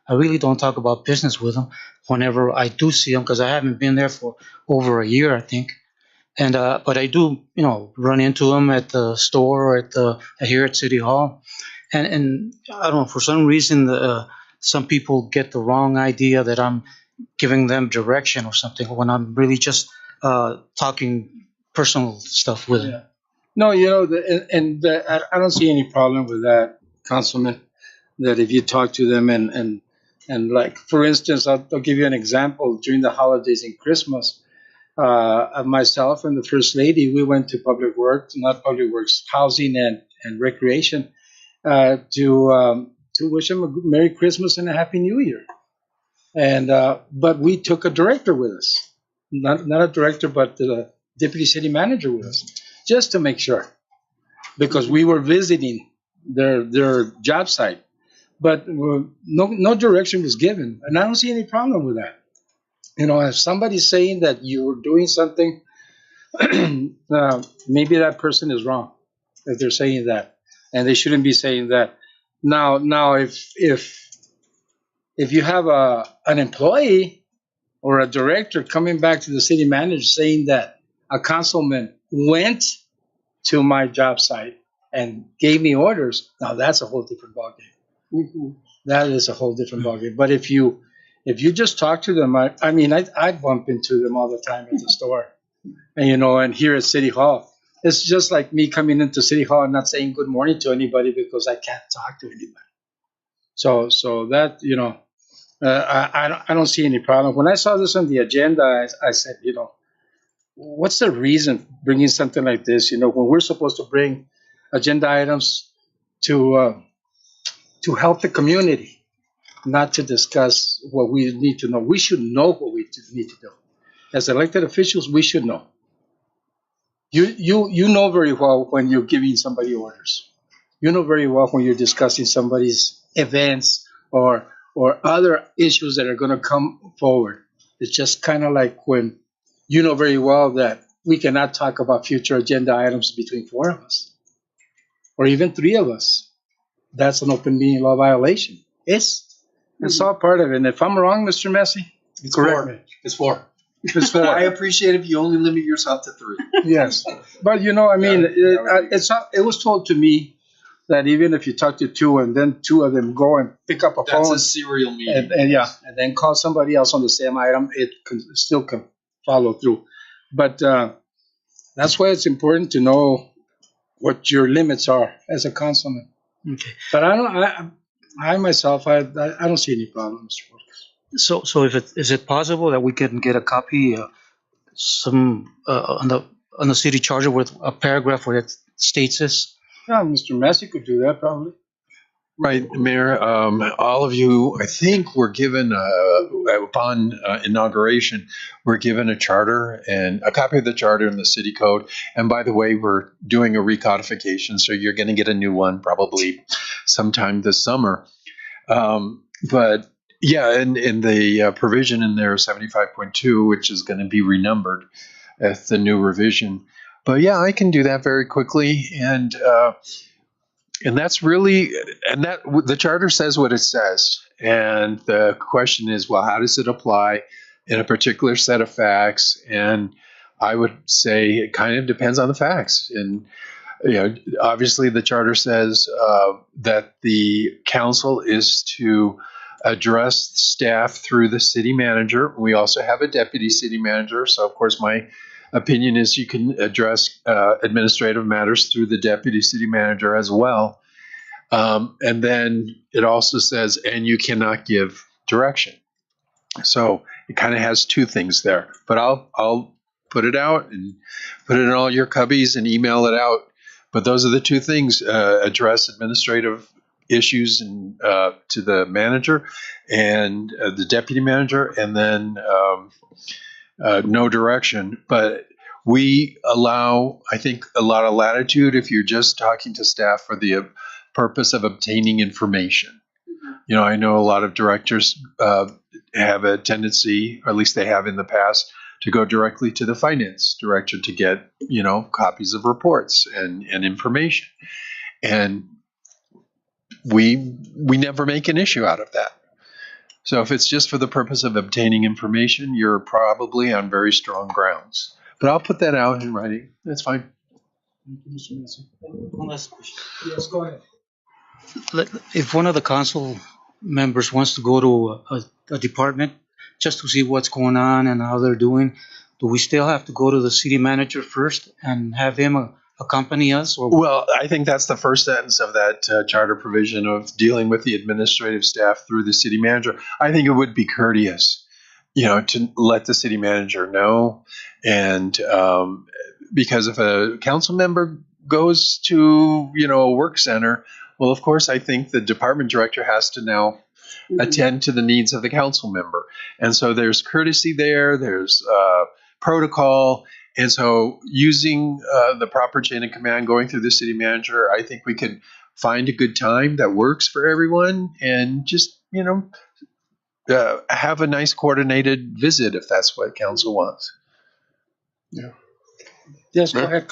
Speaker 13: I really don't talk about business with them whenever I do see them, because I haven't been there for over a year, I think. And but I do, run into them at the store or here at City Hall. And I don't know, for some reason, some people get the wrong idea that I'm giving them direction or something when I'm really just talking personal stuff with them.
Speaker 2: No, I don't see any problem with that, Councilman, that if you talk to them and like, for instance, I'll give you an example. During the holidays and Christmas, myself and the First Lady, we went to Housing and Recreation, to wish them a Merry Christmas and a Happy New Year. And but we took a director with us, not a director, but the deputy city manager with us, just to make sure, because we were visiting their job site. But no direction was given, and I don't see any problem with that. If somebody's saying that you're doing something, maybe that person is wrong if they're saying that, and they shouldn't be saying that. Now, if you have an employee or a director coming back to the city manager saying that a councilman went to my job site and gave me orders, now that's a whole different ballgame. That is a whole different ballgame. But if you just talk to them, I bump into them all the time at the store, and here at City Hall, it's just like me coming into City Hall and not saying good morning to anybody because I can't talk to anybody. So that I don't see any problem. When I saw this on the agenda, I said, what's the reason bringing something like this? When we're supposed to bring agenda items to help the community, not to discuss what we need to know. We should know what we need to do. As elected officials, we should know. You know very well when you're giving somebody orders. You know very well when you're discussing somebody's events or other issues that are going to come forward. It's just kind of like when you know very well that we cannot talk about future agenda items between four of us or even three of us. That's an open meeting law violation. It's all part of it. And if I'm wrong, Mr. Messi, correct me.
Speaker 10: It's 4.
Speaker 2: It's four.
Speaker 10: I appreciate if you only limit yourself to 3.
Speaker 2: Yes, but it was told to me that even if you talk to 2 and then 2 of them go and pick up a
Speaker 10: That's
Speaker 2: phone
Speaker 10: a serial meeting.
Speaker 2: and then call somebody else on the same item, it still can follow through. But that's why it's important to know what your limits are as a councilman.
Speaker 13: Okay.
Speaker 2: But I myself, I don't see any problem, Mr. Focus.
Speaker 13: So is it possible that we can get a copy, on the city charter with a paragraph where it states this?
Speaker 2: Yeah, Mr. Messi could do that probably.
Speaker 10: Right, Mayor. All of you, I think, were given upon inauguration, we're given a charter and a copy of the charter and the city code. And by the way, we're doing a recodification, so you're going to get a new one probably sometime this summer. But yeah, and the provision in there, 75.2, which is going to be renumbered at the new revision. But yeah, I can do that very quickly, and that's really, and that the charter says what it says, and the question is, well, how does it apply in a particular set of facts? And I would say it kind of depends on the facts. And obviously, the charter says that the council is to address staff through the city manager. We also have a deputy city manager, so of course my opinion is you can address administrative matters through the deputy city manager as well. And then it also says, and you cannot give direction. So it kind of has 2 things there. But I'll put it out and put it in all your cubbies and email it out. But those are the 2 things: address administrative issues and to the manager and the deputy manager, and then no direction. But we allow, I think, a lot of latitude if you're just talking to staff for the purpose of obtaining information. I know a lot of directors have a tendency, or at least they have in the past, to go directly to the finance director to get, copies of reports and information. And we never make an issue out of that. So if it's just for the purpose of obtaining information, you're probably on very strong grounds. But I'll put that out in writing. That's fine.
Speaker 13: One last question.
Speaker 2: Yes, go ahead.
Speaker 13: If one of the council members wants to go to a department just to see what's going on and how they're doing, do we still have to go to the city manager first and have him accompany us? Or
Speaker 10: well, I think that's the first sentence of that charter provision of dealing with the administrative staff through the city manager. I think it would be courteous, to let the city manager know. And because if a council member goes to, a work center, well, of course, I think the department director has to now attend to the needs of the council member. And so there's courtesy there, there's protocol. And so using the proper chain of command going through the city manager, I think we can find a good time that works for everyone, and just, have a nice coordinated visit if that's what council wants.
Speaker 2: Yes, go ahead.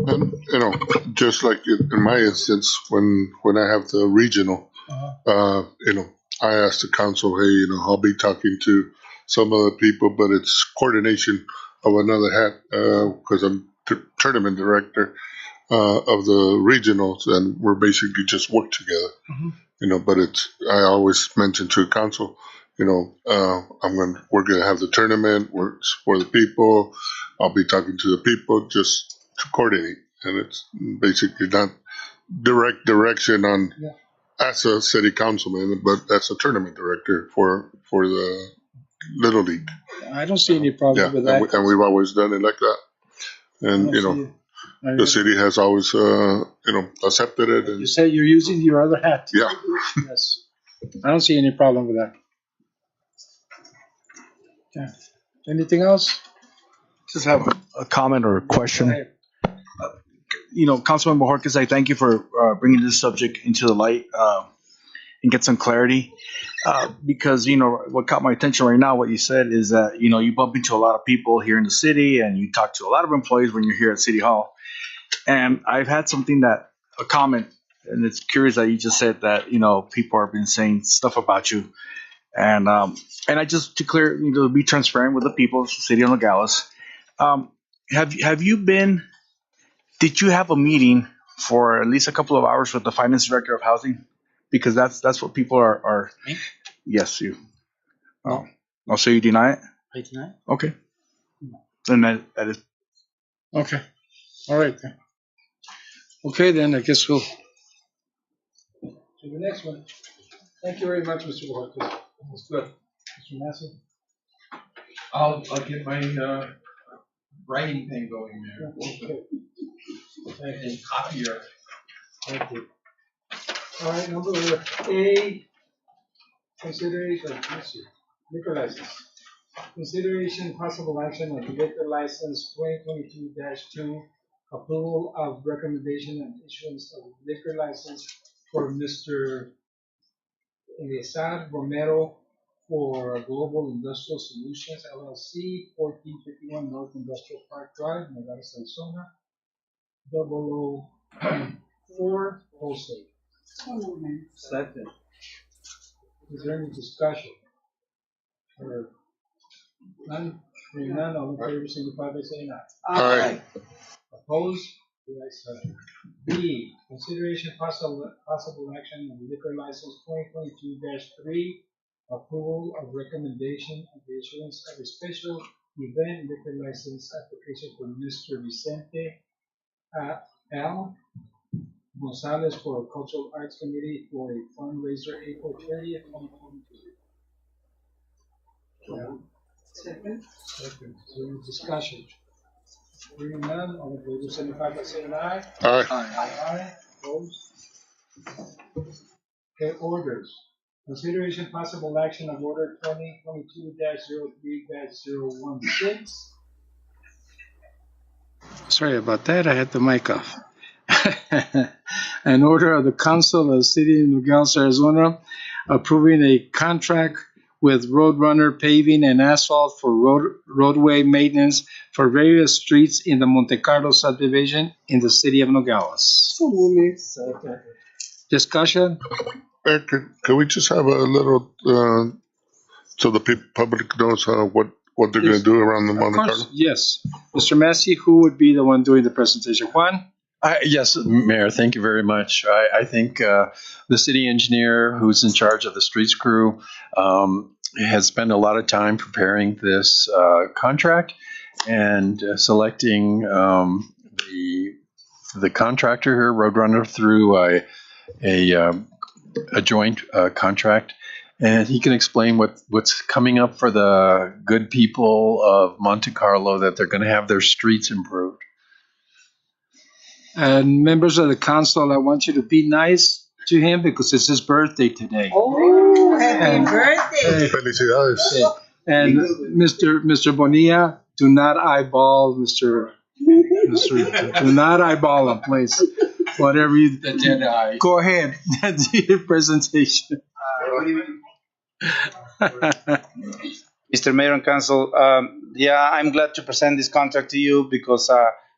Speaker 8: And, just like in my instance, when I have the regional, I asked the council, hey, I'll be talking to some of the people, but it's coordination of another hat, because I'm tournament director of the regionals, and we're basically just work together. But I always mention to the council, we're gonna have the tournament, it's for the people. I'll be talking to the people just to coordinate, and it's basically not direct direction on as a city councilman, but as a tournament director for the Little League.
Speaker 2: I don't see any problem with that.
Speaker 8: And we've always done it like that. And the city has always accepted it. And
Speaker 2: You say you're using your other hat.
Speaker 8: yeah,
Speaker 2: Yes. I don't see any problem with that. Yeah. Anything else?
Speaker 14: Just have a comment or a question. Councilman Bojorquez, I thank you for bringing this subject into the light and get some clarity. Because, what caught my attention right now, what you said is that, you bump into a lot of people here in the city and you talk to a lot of employees when you're here at City Hall. And I've had a comment, and it's curious that you just said that, people have been saying stuff about you. And I just to be transparent with the people of the city of Nogales. Did you have a meeting for at least a couple of hours with the finance director of housing? Because that's what people are.
Speaker 13: Me?
Speaker 14: Yes, you. Oh, so you deny it?
Speaker 13: I deny it.
Speaker 14: Okay. Then that is.
Speaker 2: Okay. All right. Then. Okay, then I guess we'll.
Speaker 1: To the next one. Thank you very much, Mr. Bojorquez. That's good. Mr. Massey?
Speaker 10: I'll get my writing pen going there.
Speaker 1: Okay. Thank you.
Speaker 10: Copier.
Speaker 1: Thank you. All right, number A, consideration, liquor license. Consideration possible action on liquor license 2022-2, approval of recommendation and issuance of liquor license for Mr. Eliezer Romero for Global Industrial Solutions LLC, 1451 North Industrial Park Drive, Nogales, Arizona, 004 wholesale. Second. Is there any discussion? Or none? Hearing none, all in favor signify by saying aye.
Speaker 8: Aye.
Speaker 1: Opposed? The ayes have it. B, consideration possible action on liquor license 2022-3, approval of recommendation of the issuance of a special event liquor license application for Mr. Vicente L. Gonzalez for Cultural Arts Committee for a fundraiser April 30th, 2022. Second. Second. So discussion. Hearing none, all in favor signify by saying aye.
Speaker 8: Aye.
Speaker 1: Aye. Opposed? Okay, orders. Consideration possible action of order 2022-03-016.
Speaker 2: Sorry about that. I had the mic off. An order of the Council of the City of Nogales, Arizona, approving a contract with Roadrunner Paving and Asphalt for roadway maintenance for various streets in the Monte Carlo subdivision in the City of Nogales. Discussion?
Speaker 8: Can we just have a little, so the public knows what they're going to do around the Monte Carlo?
Speaker 2: Yes. Mr. Massey, who would be the one doing the presentation? Juan?
Speaker 10: Yes, Mayor, thank you very much. I think the city engineer who's in charge of the streets crew has spent a lot of time preparing this contract and selecting the contractor here, Roadrunner, through a joint contract. And he can explain what's coming up for the good people of Monte Carlo, that they're going to have their streets improved.
Speaker 2: And members of the council, I want you to be nice to him because it's his birthday today.
Speaker 4: Oh, happy birthday.
Speaker 8: Felicidades.
Speaker 2: And Mr. Bonilla, do not eyeball Mr. Do not eyeball him, please.
Speaker 14: Whatever you
Speaker 2: Agenda item.
Speaker 14: go ahead. That's your presentation.
Speaker 15: Mr. Mayor and Council, yeah, I'm glad to present this contract to you because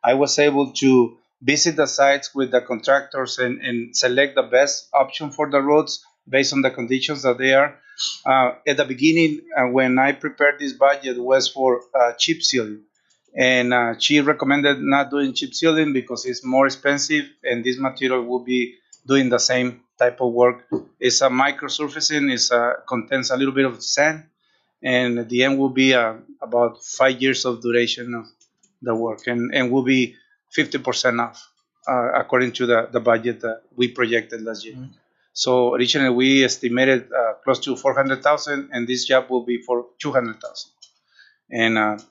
Speaker 15: I was able to visit the sites with the contractors and select the best option for the roads based on the conditions that they are. At the beginning, when I prepared this budget, was for chip sealing. And she recommended not doing chip sealing because it's more expensive and this material will be doing the same type of work. It's a microsurfacing, it contains a little bit of sand, and at the end will be about 5 years of duration of the work, and will be 50% off according to the budget that we projected last year. So originally we estimated close to 400,000, and this job will be for 200,000. And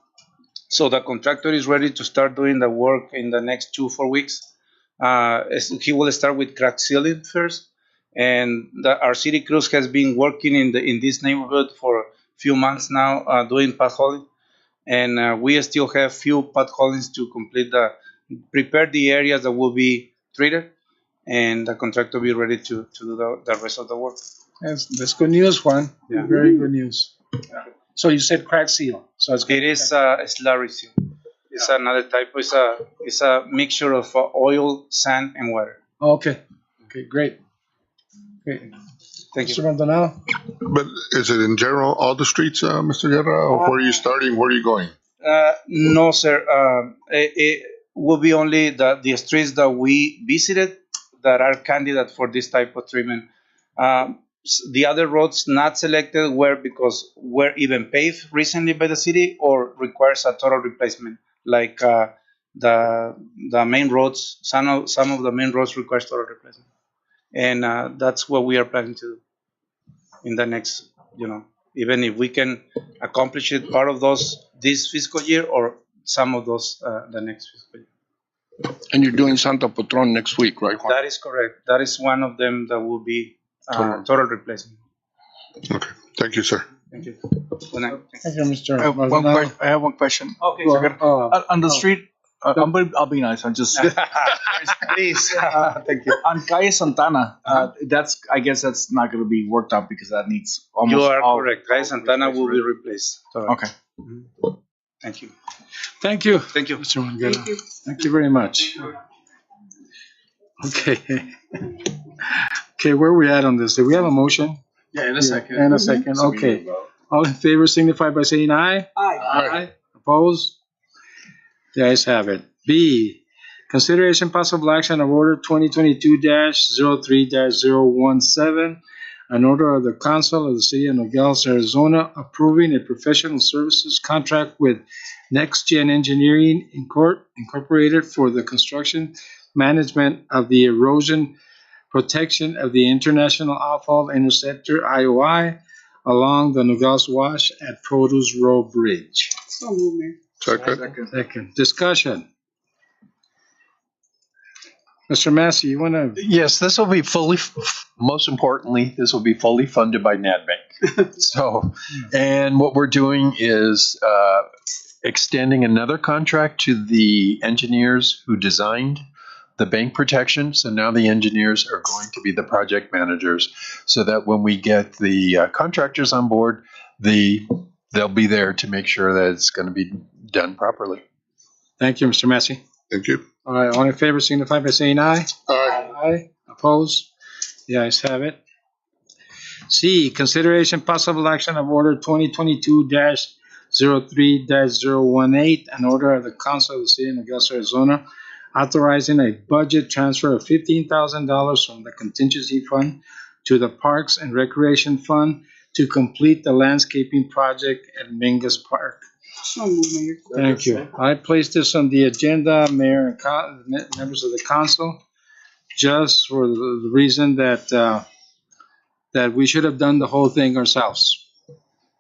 Speaker 15: so the contractor is ready to start doing the work in the next 4 weeks. He will start with crack sealing first, and our city crews has been working in this neighborhood for a few months now, doing potholing, and we still have few potholings to prepare the areas that will be treated, and the contractor will be ready to do the rest of the work.
Speaker 2: That's good news, Juan.
Speaker 15: Yeah.
Speaker 2: Very good news. So you said crack seal. So it's
Speaker 15: It is slurry seal. It's another type. It's a mixture of oil, sand, and water.
Speaker 2: okay. Okay, great. Great.
Speaker 15: Thank you.
Speaker 2: Mr. Maldonado?
Speaker 8: But is it in general all the streets, Mr. Guerra? Or where are you starting? Where are you going?
Speaker 15: No, sir. It will be only the streets that we visited that are candidate for this type of treatment. The other roads not selected were because were even paved recently by the city or requires a total replacement. Like the main roads, some of the main roads requires total replacement, and that's what we are planning to do in the next, even if we can accomplish it, part of those this fiscal year or some of those the next fiscal year.
Speaker 5: And you're doing Santa Patron next week, right, Juan?
Speaker 15: That is correct. That is one of them that will be total replacement.
Speaker 8: Okay. Thank you, sir.
Speaker 15: Thank you. Good night.
Speaker 2: Thank you, Mr.
Speaker 14: I have
Speaker 2: Maldonado.
Speaker 14: I have one question.
Speaker 15: Okay.
Speaker 14: On the street, I'll be nice. I'm just
Speaker 15: Please. Thank you.
Speaker 14: on Calle Santana. I guess that's not going to be worked out because that needs almost.
Speaker 15: You are
Speaker 14: all-
Speaker 15: correct. Calle Santana will be replaced.
Speaker 14: Okay.
Speaker 15: Thank you.
Speaker 2: Thank you.
Speaker 15: Thank you.
Speaker 2: Mr. Mangala. Thank you very much. Okay. Okay, where are we at on this? Do we have a motion?
Speaker 14: Yeah, in a second.
Speaker 2: And a second, okay. All in favor signify by saying aye. Aye. Opposed? The ayes have it. B, consideration possible action of order 2022-03-017, an order of the council of the city of Nogales, Arizona, approving a professional services contract with Next Gen Engineering Incorporated for the construction management of the erosion protection of the International Outfall Interceptor IOI along the Nogales Wash at Produce Row Bridge.
Speaker 8: Second.
Speaker 2: Second. Discussion. Mr. Massey, you want to?
Speaker 10: Yes, this will be most importantly, this will be fully funded by NADBank. So, and what we're doing is extending another contract to the engineers who designed the bank protection. So now the engineers are going to be the project managers so that when we get the contractors on board, they'll be there to make sure that it's going to be done properly.
Speaker 2: Thank you, Mr. Massey.
Speaker 8: Thank you.
Speaker 2: All right, all in favor signify by saying aye.
Speaker 8: Aye.
Speaker 2: Aye. Opposed? The ayes have it. C, consideration possible action of order 2022-03-018, an order of the council of the city of Nogales, Arizona, authorizing a budget transfer of $15,000 from the contingency fund to the Parks and Recreation Fund to complete the landscaping project at Mingus Park. Thank you. I placed this on the agenda, Mayor and members of the council, just for the reason that that we should have done the whole thing ourselves.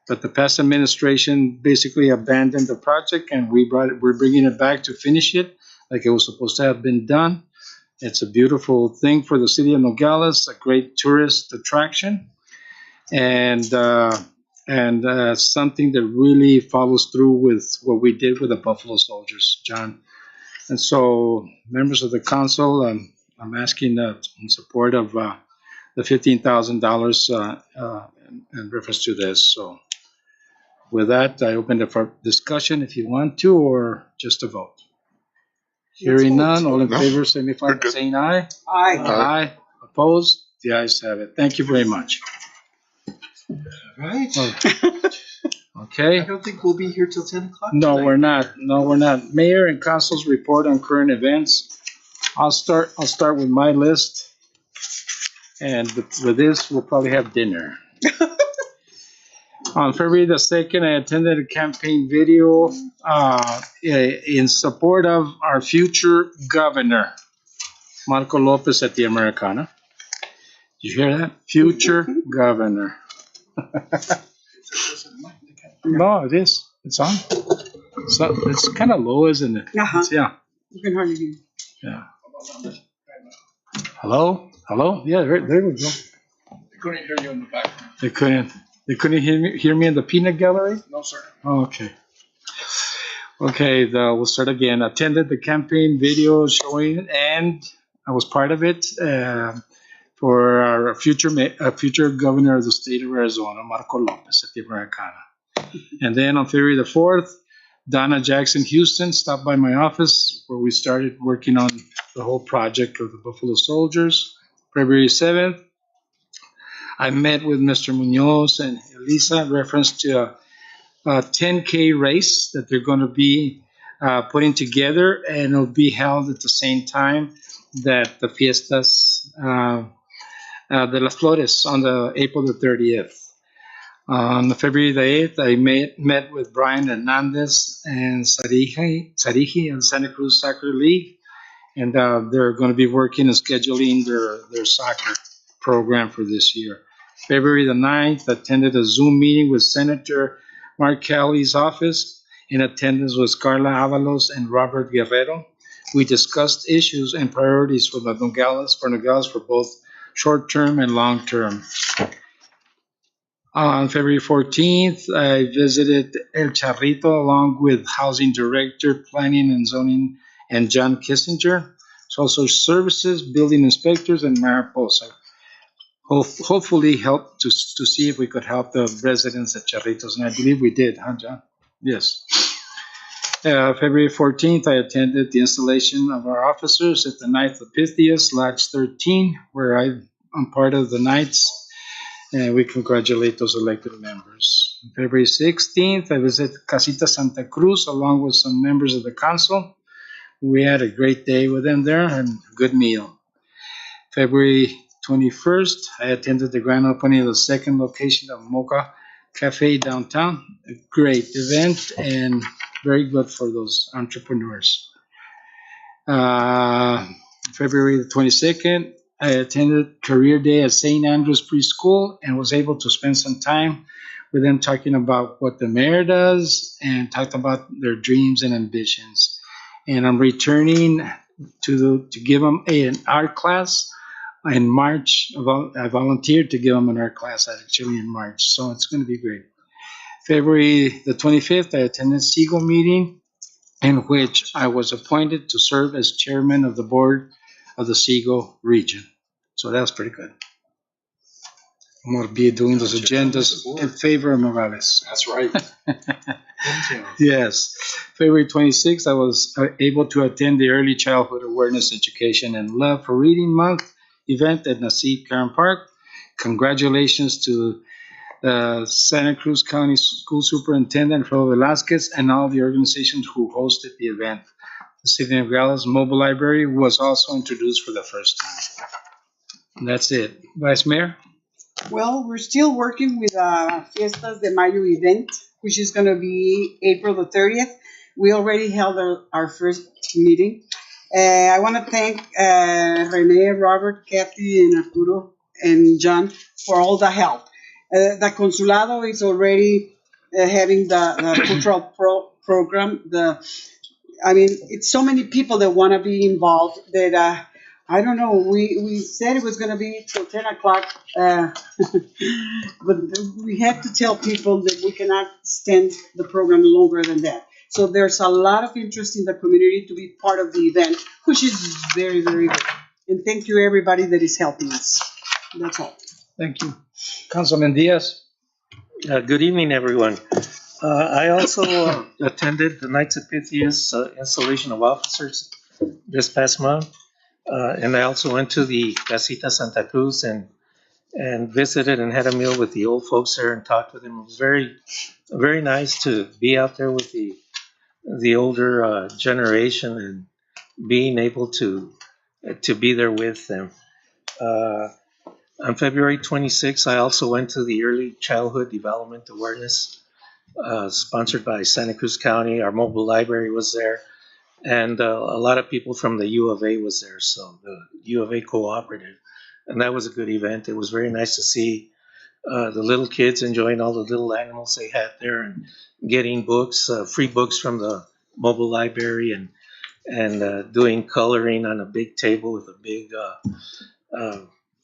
Speaker 2: But the past administration basically abandoned the project, and we're bringing it back to finish it like it was supposed to have been done. It's a beautiful thing for the city of Nogales, a great tourist attraction, and something that really follows through with what we did with the Buffalo Soldiers, John. And so, members of the council, I'm asking in support of the $15,000 in reference to this. So with that, I open it for discussion if you want to, or just a vote. Hearing none, all in
Speaker 8: No.
Speaker 2: favor, signify by saying aye.
Speaker 11: Aye.
Speaker 2: Aye. Opposed? The ayes have it. Thank you very much.
Speaker 7: Right?
Speaker 2: Okay.
Speaker 7: I don't think we'll be here till 10 o'clock.
Speaker 2: No,
Speaker 7: tonight.
Speaker 2: we're not. No, we're not. Mayor and council's report on current events. I'll start with my list. And with this, we'll probably have dinner. On February the 2nd, I attended a campaign video in support of our future governor, Marco Lopez at the Americana. Did you hear that? Future governor. No, it is. It's on. It's kind of low, isn't it?
Speaker 11: Uh-huh.
Speaker 2: Yeah.
Speaker 11: You can hardly hear.
Speaker 2: Yeah. Hello? Hello? Yeah, there we go.
Speaker 5: They couldn't hear you in the background.
Speaker 2: They couldn't hear me in the peanut gallery?
Speaker 5: No, sir.
Speaker 2: Oh, okay. Okay, we'll start again. Attended the campaign video showing, and I was part of it for our future governor of the state of Arizona, Marco Lopez at the Americana. And then on February the 4th, Donna Jackson Houston stopped by my office where we started working on the whole project of the Buffalo Soldiers. February 7th, I met with Mr. Munoz and Elisa in reference to a 10K race that they're going to be putting together, and it'll be held at the same time that the Fiestas de las Flores on the April the 30th. On the February the 8th, I met with Brian Hernandez and Sariji and Santa Cruz Soccer League, and they're going to be working and scheduling their soccer program for this year. February the 9th, attended a Zoom meeting with Senator Mark Kelly's office. In attendance was Carla Avalos and Robert Guerrero. We discussed issues and priorities for Nogales for both short-term and long-term. On February 14th, I visited El Charrito along with Housing Director, Planning and Zoning, and John Kissinger, Social Services, Building Inspectors, and Mariposa. Hopefully help to see if we could help the residents at Charritos, and I believe we did, huh, John? Yes. February 14th, I attended the installation of our officers at the Ninth of Pythias, Lodge 13, where I'm part of the Knights, and we congratulate those elected members. February 16th, I visited Casita Santa Cruz along with some members of the council. We had a great day with them there and a good meal. February 21st, I attended the grand opening of the second location of Mocha Cafe downtown. A great event and very good for those entrepreneurs. February the 22nd, I attended Career Day at St. Andrew's Preschool and was able to spend some time with them talking about what the mayor does and talked about their dreams and ambitions. And I'm returning to give them an art class in March. I volunteered to give them an art class actually in March, so it's going to be great. February the 25th, I attended SEGO meeting in which I was appointed to serve as chairman of the board of the SEGO region. So that was pretty good. I'm going to be doing those agendas in favor of Nogales.
Speaker 7: That's right.
Speaker 2: Yes. February 26th, I was able to attend the Early Childhood Awareness, Education, and Love for Reading Month event at Nassif Karen Park. Congratulations to Santa Cruz County School Superintendent Raul Velasquez and all the organizations who hosted the event. The City of Nogales Mobile Library was also introduced for the first time. And that's it. Vice Mayor?
Speaker 11: Well, we're still working with Fiestas de Mayo event, which is going to be April the 30th. We already held our first meeting. I want to thank Rene, Robert, Kathy, and Arturo, and John for all the help. The Consulado is already having the cultural program. It's so many people that want to be involved that I don't know. We said it was going to be till 10 o'clock, but we had to tell people that we cannot extend the program longer than that. So there's a lot of interest in the community to be part of the event, which is very, very good.
Speaker 16: And thank you, everybody that is helping us. That's all.
Speaker 2: Thank you. Councilman Diaz?
Speaker 17: Good evening, everyone. I also attended the Knights of Pythias installation of officers this past month. And I also went to the Casita Santa Cruz and visited and had a meal with the old folks there and talked with them. It was very nice to be out there with the older generation and being able to be there with them. On February 26th, I also went to the Early Childhood Development Awareness sponsored by Santa Cruz County. Our mobile library was there, and a lot of people from the U of A was there, so the U of A Cooperative. And that was a good event. It was very nice to see the little kids enjoying all the little animals they had there and getting books, free books from the mobile library, and doing coloring on a big table with a big,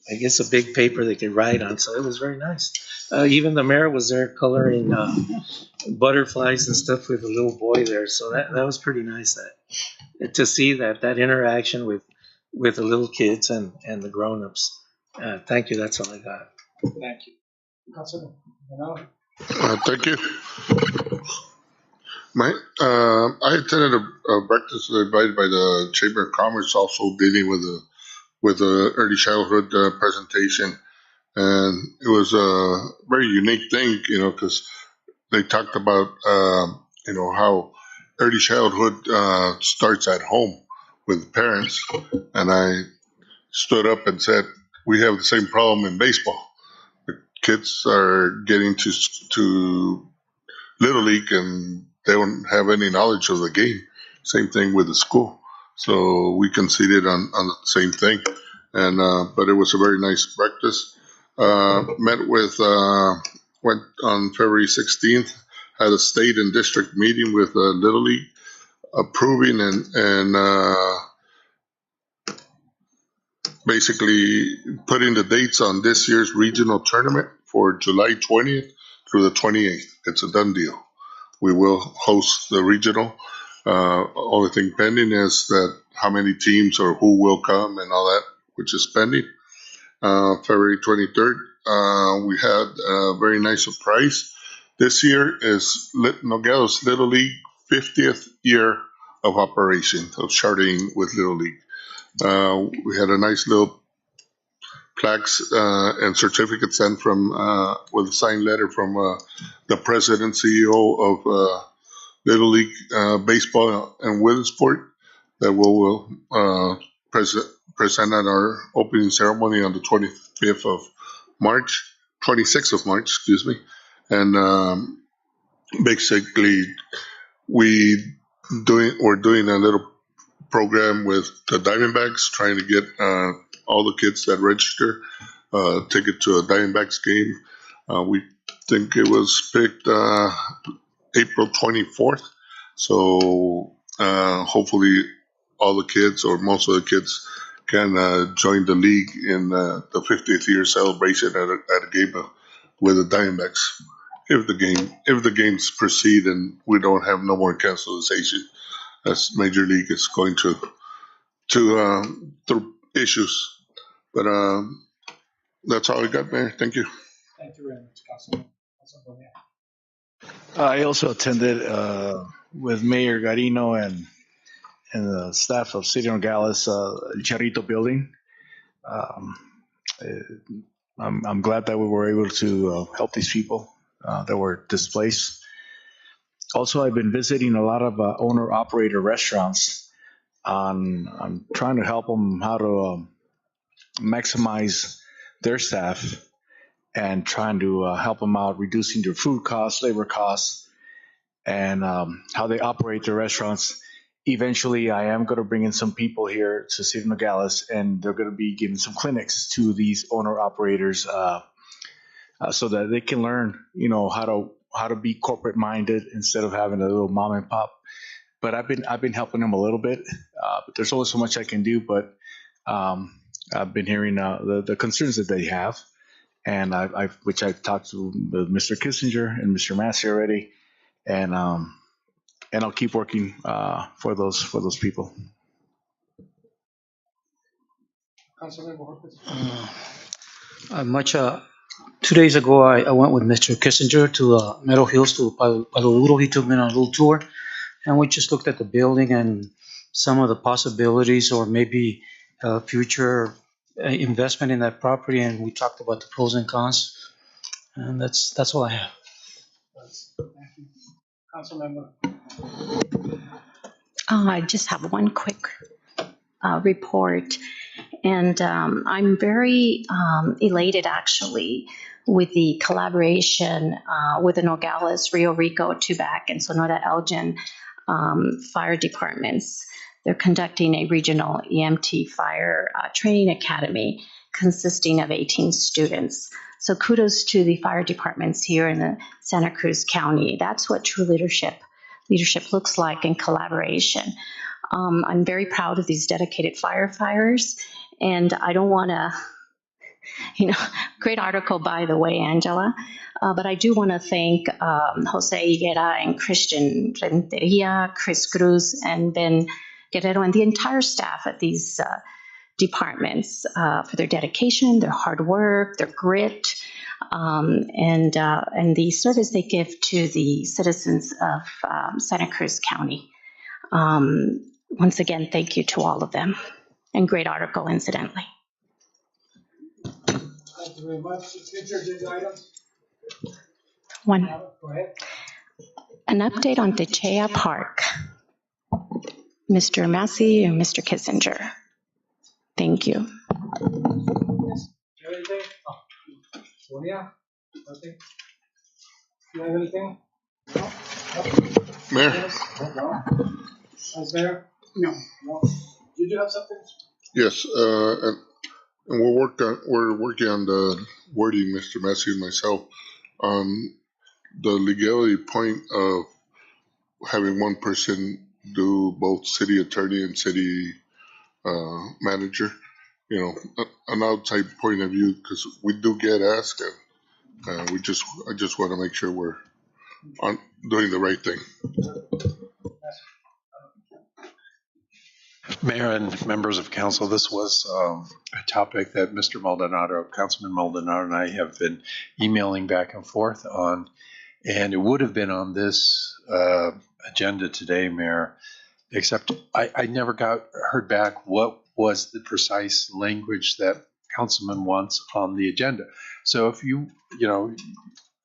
Speaker 17: I guess, a big paper they could write on. So it was very nice. Even the mayor was there coloring butterflies and stuff with a little boy there. So that was pretty nice to see that interaction with the little kids and the grown-ups. Thank you. That's all I got.
Speaker 2: Thank you. Councilman Menard?
Speaker 8: Thank you. I attended a breakfast invited by the Chamber of Commerce, also dealing with the early childhood presentation, and it was a very unique thing, because they talked about how early childhood starts at home with parents, and I stood up and said, we have the same problem in baseball. The kids are getting to Little League and they don't have any knowledge of the game. Same thing with the school. So we conceded on the same thing. And but it was a very nice breakfast. Went on February 16th, had a state and district meeting with Little League, approving and basically putting the dates on this year's regional tournament for July 20th through the 28th. It's a done deal. We will host the regional. Only thing pending is that how many teams or who will come and all that, which is pending. February 23rd, we had a very nice surprise. This year is Nogales Little League 50th year of operation, of charting with Little League. We had a nice little plaques and certificates sent from with a signed letter from the president, CEO of Little League Baseball and Williamsport that we'll present at our opening ceremony on the 26th of March, excuse me. And basically, we're doing a little program with the Diamondbacks, trying to get all the kids that register ticket to a Diamondbacks game. We think it was picked April 24th. So hopefully all the kids or most of the kids can join the league in the 50th year celebration at a game with the Diamondbacks. If the games proceed and we don't have no more cancellation, as Major League is going through issues. But that's all I got, Mayor. Thank you.
Speaker 2: Thank you very much, Councilman. Councilman
Speaker 14: I also attended with Mayor Garino and the staff of City of Nogales, El Charrito building. I'm glad that we were able to help these people that were displaced. Also, I've been visiting a lot of owner-operator restaurants on trying to help them how to maximize their staff and trying to help them out reducing their food costs, labor costs, and how they operate their restaurants. Eventually, I am going to bring in some people here to City of Nogales, and they're going to be giving some clinics to these owner-operators so that they can learn, how to be corporate minded instead of having a little mom and pop. But I've been helping them a little bit. But there's only so much I can do. But I've been hearing the concerns that they have, and I've talked to Mr. Kissinger and Mr. Massey already, and I'll keep working for those people.
Speaker 1: Councilmember Hopkins.
Speaker 13: Much 2 days ago, I went with Mr. Kissinger to Meadow Hills to Paloluro. He took me on a little tour, and we just looked at the building and some of the possibilities, or maybe future investment in that property. And we talked about the pros and cons, and that's all I have.
Speaker 1: Thank you. Councilmember.
Speaker 9: I just have one quick report, and I'm very elated actually with the collaboration with the Nogales, Rio Rico, Tubac, and Sonora Elgin fire departments. They're conducting a regional EMT fire training academy consisting of 18 students. So kudos to the fire departments here in the Santa Cruz County. That's what true leadership looks like in collaboration. I'm very proud of these dedicated firefighters, and I don't want to, great article by the way, Angela, but I do want to thank Jose Higuera and Christian Renteria, Chris Cruz, and Ben Guerrero, and the entire staff at these departments for their dedication, their hard work, their grit, and the service they give to the citizens of Santa Cruz County. Once again, thank you to all of them. And great article, incidentally.
Speaker 1: Thank you very much. Future agenda items.
Speaker 9: One.
Speaker 1: Go ahead.
Speaker 9: An update on Techea Park. Mr. Massey and Mr. Kissinger. Thank you.
Speaker 1: Yes. You have anything? Oh. Sonia? Nothing? You have anything? No?
Speaker 8: Mayor?
Speaker 1: Vice Mayor? No. No. Did you have something?
Speaker 8: Yes, and we're working on the wording, Mr. Massey and myself, on the legality point of having one person do both city attorney and city manager. An outside point of view, because we do get asked, and I just want to make sure we're on doing the right thing.
Speaker 10: Mayor and members of council, this was a topic that Mr. Maldonado, Councilman Maldonado, and I have been emailing back and forth on, and it would have been on this agenda today, Mayor, except I never heard back what was the precise language that Councilman wants on the agenda. So if you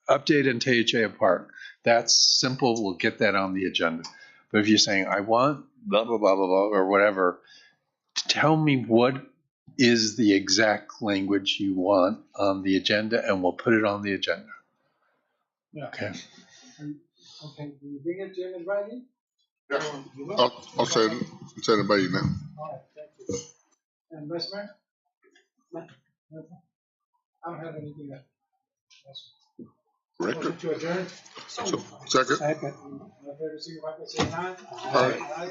Speaker 10: update and Techea Park, that's simple. We'll get that on the agenda. But if you're saying, I want blah, blah, blah, blah, blah, or whatever, tell me what is the exact language you want on the agenda, and we'll put it on the agenda.
Speaker 1: Yeah.
Speaker 10: Okay.
Speaker 1: Okay. Do you bring it to him in writing?
Speaker 8: Yeah. I'll send it by email.
Speaker 1: All right. Thank you. And Vice Mayor? Nothing? I don't have anything else.
Speaker 8: Record.
Speaker 1: Motion to adjourn?
Speaker 8: Second.
Speaker 1: Second. All fair to signify by saying aye.
Speaker 8: Aye.
Speaker 1: Aye.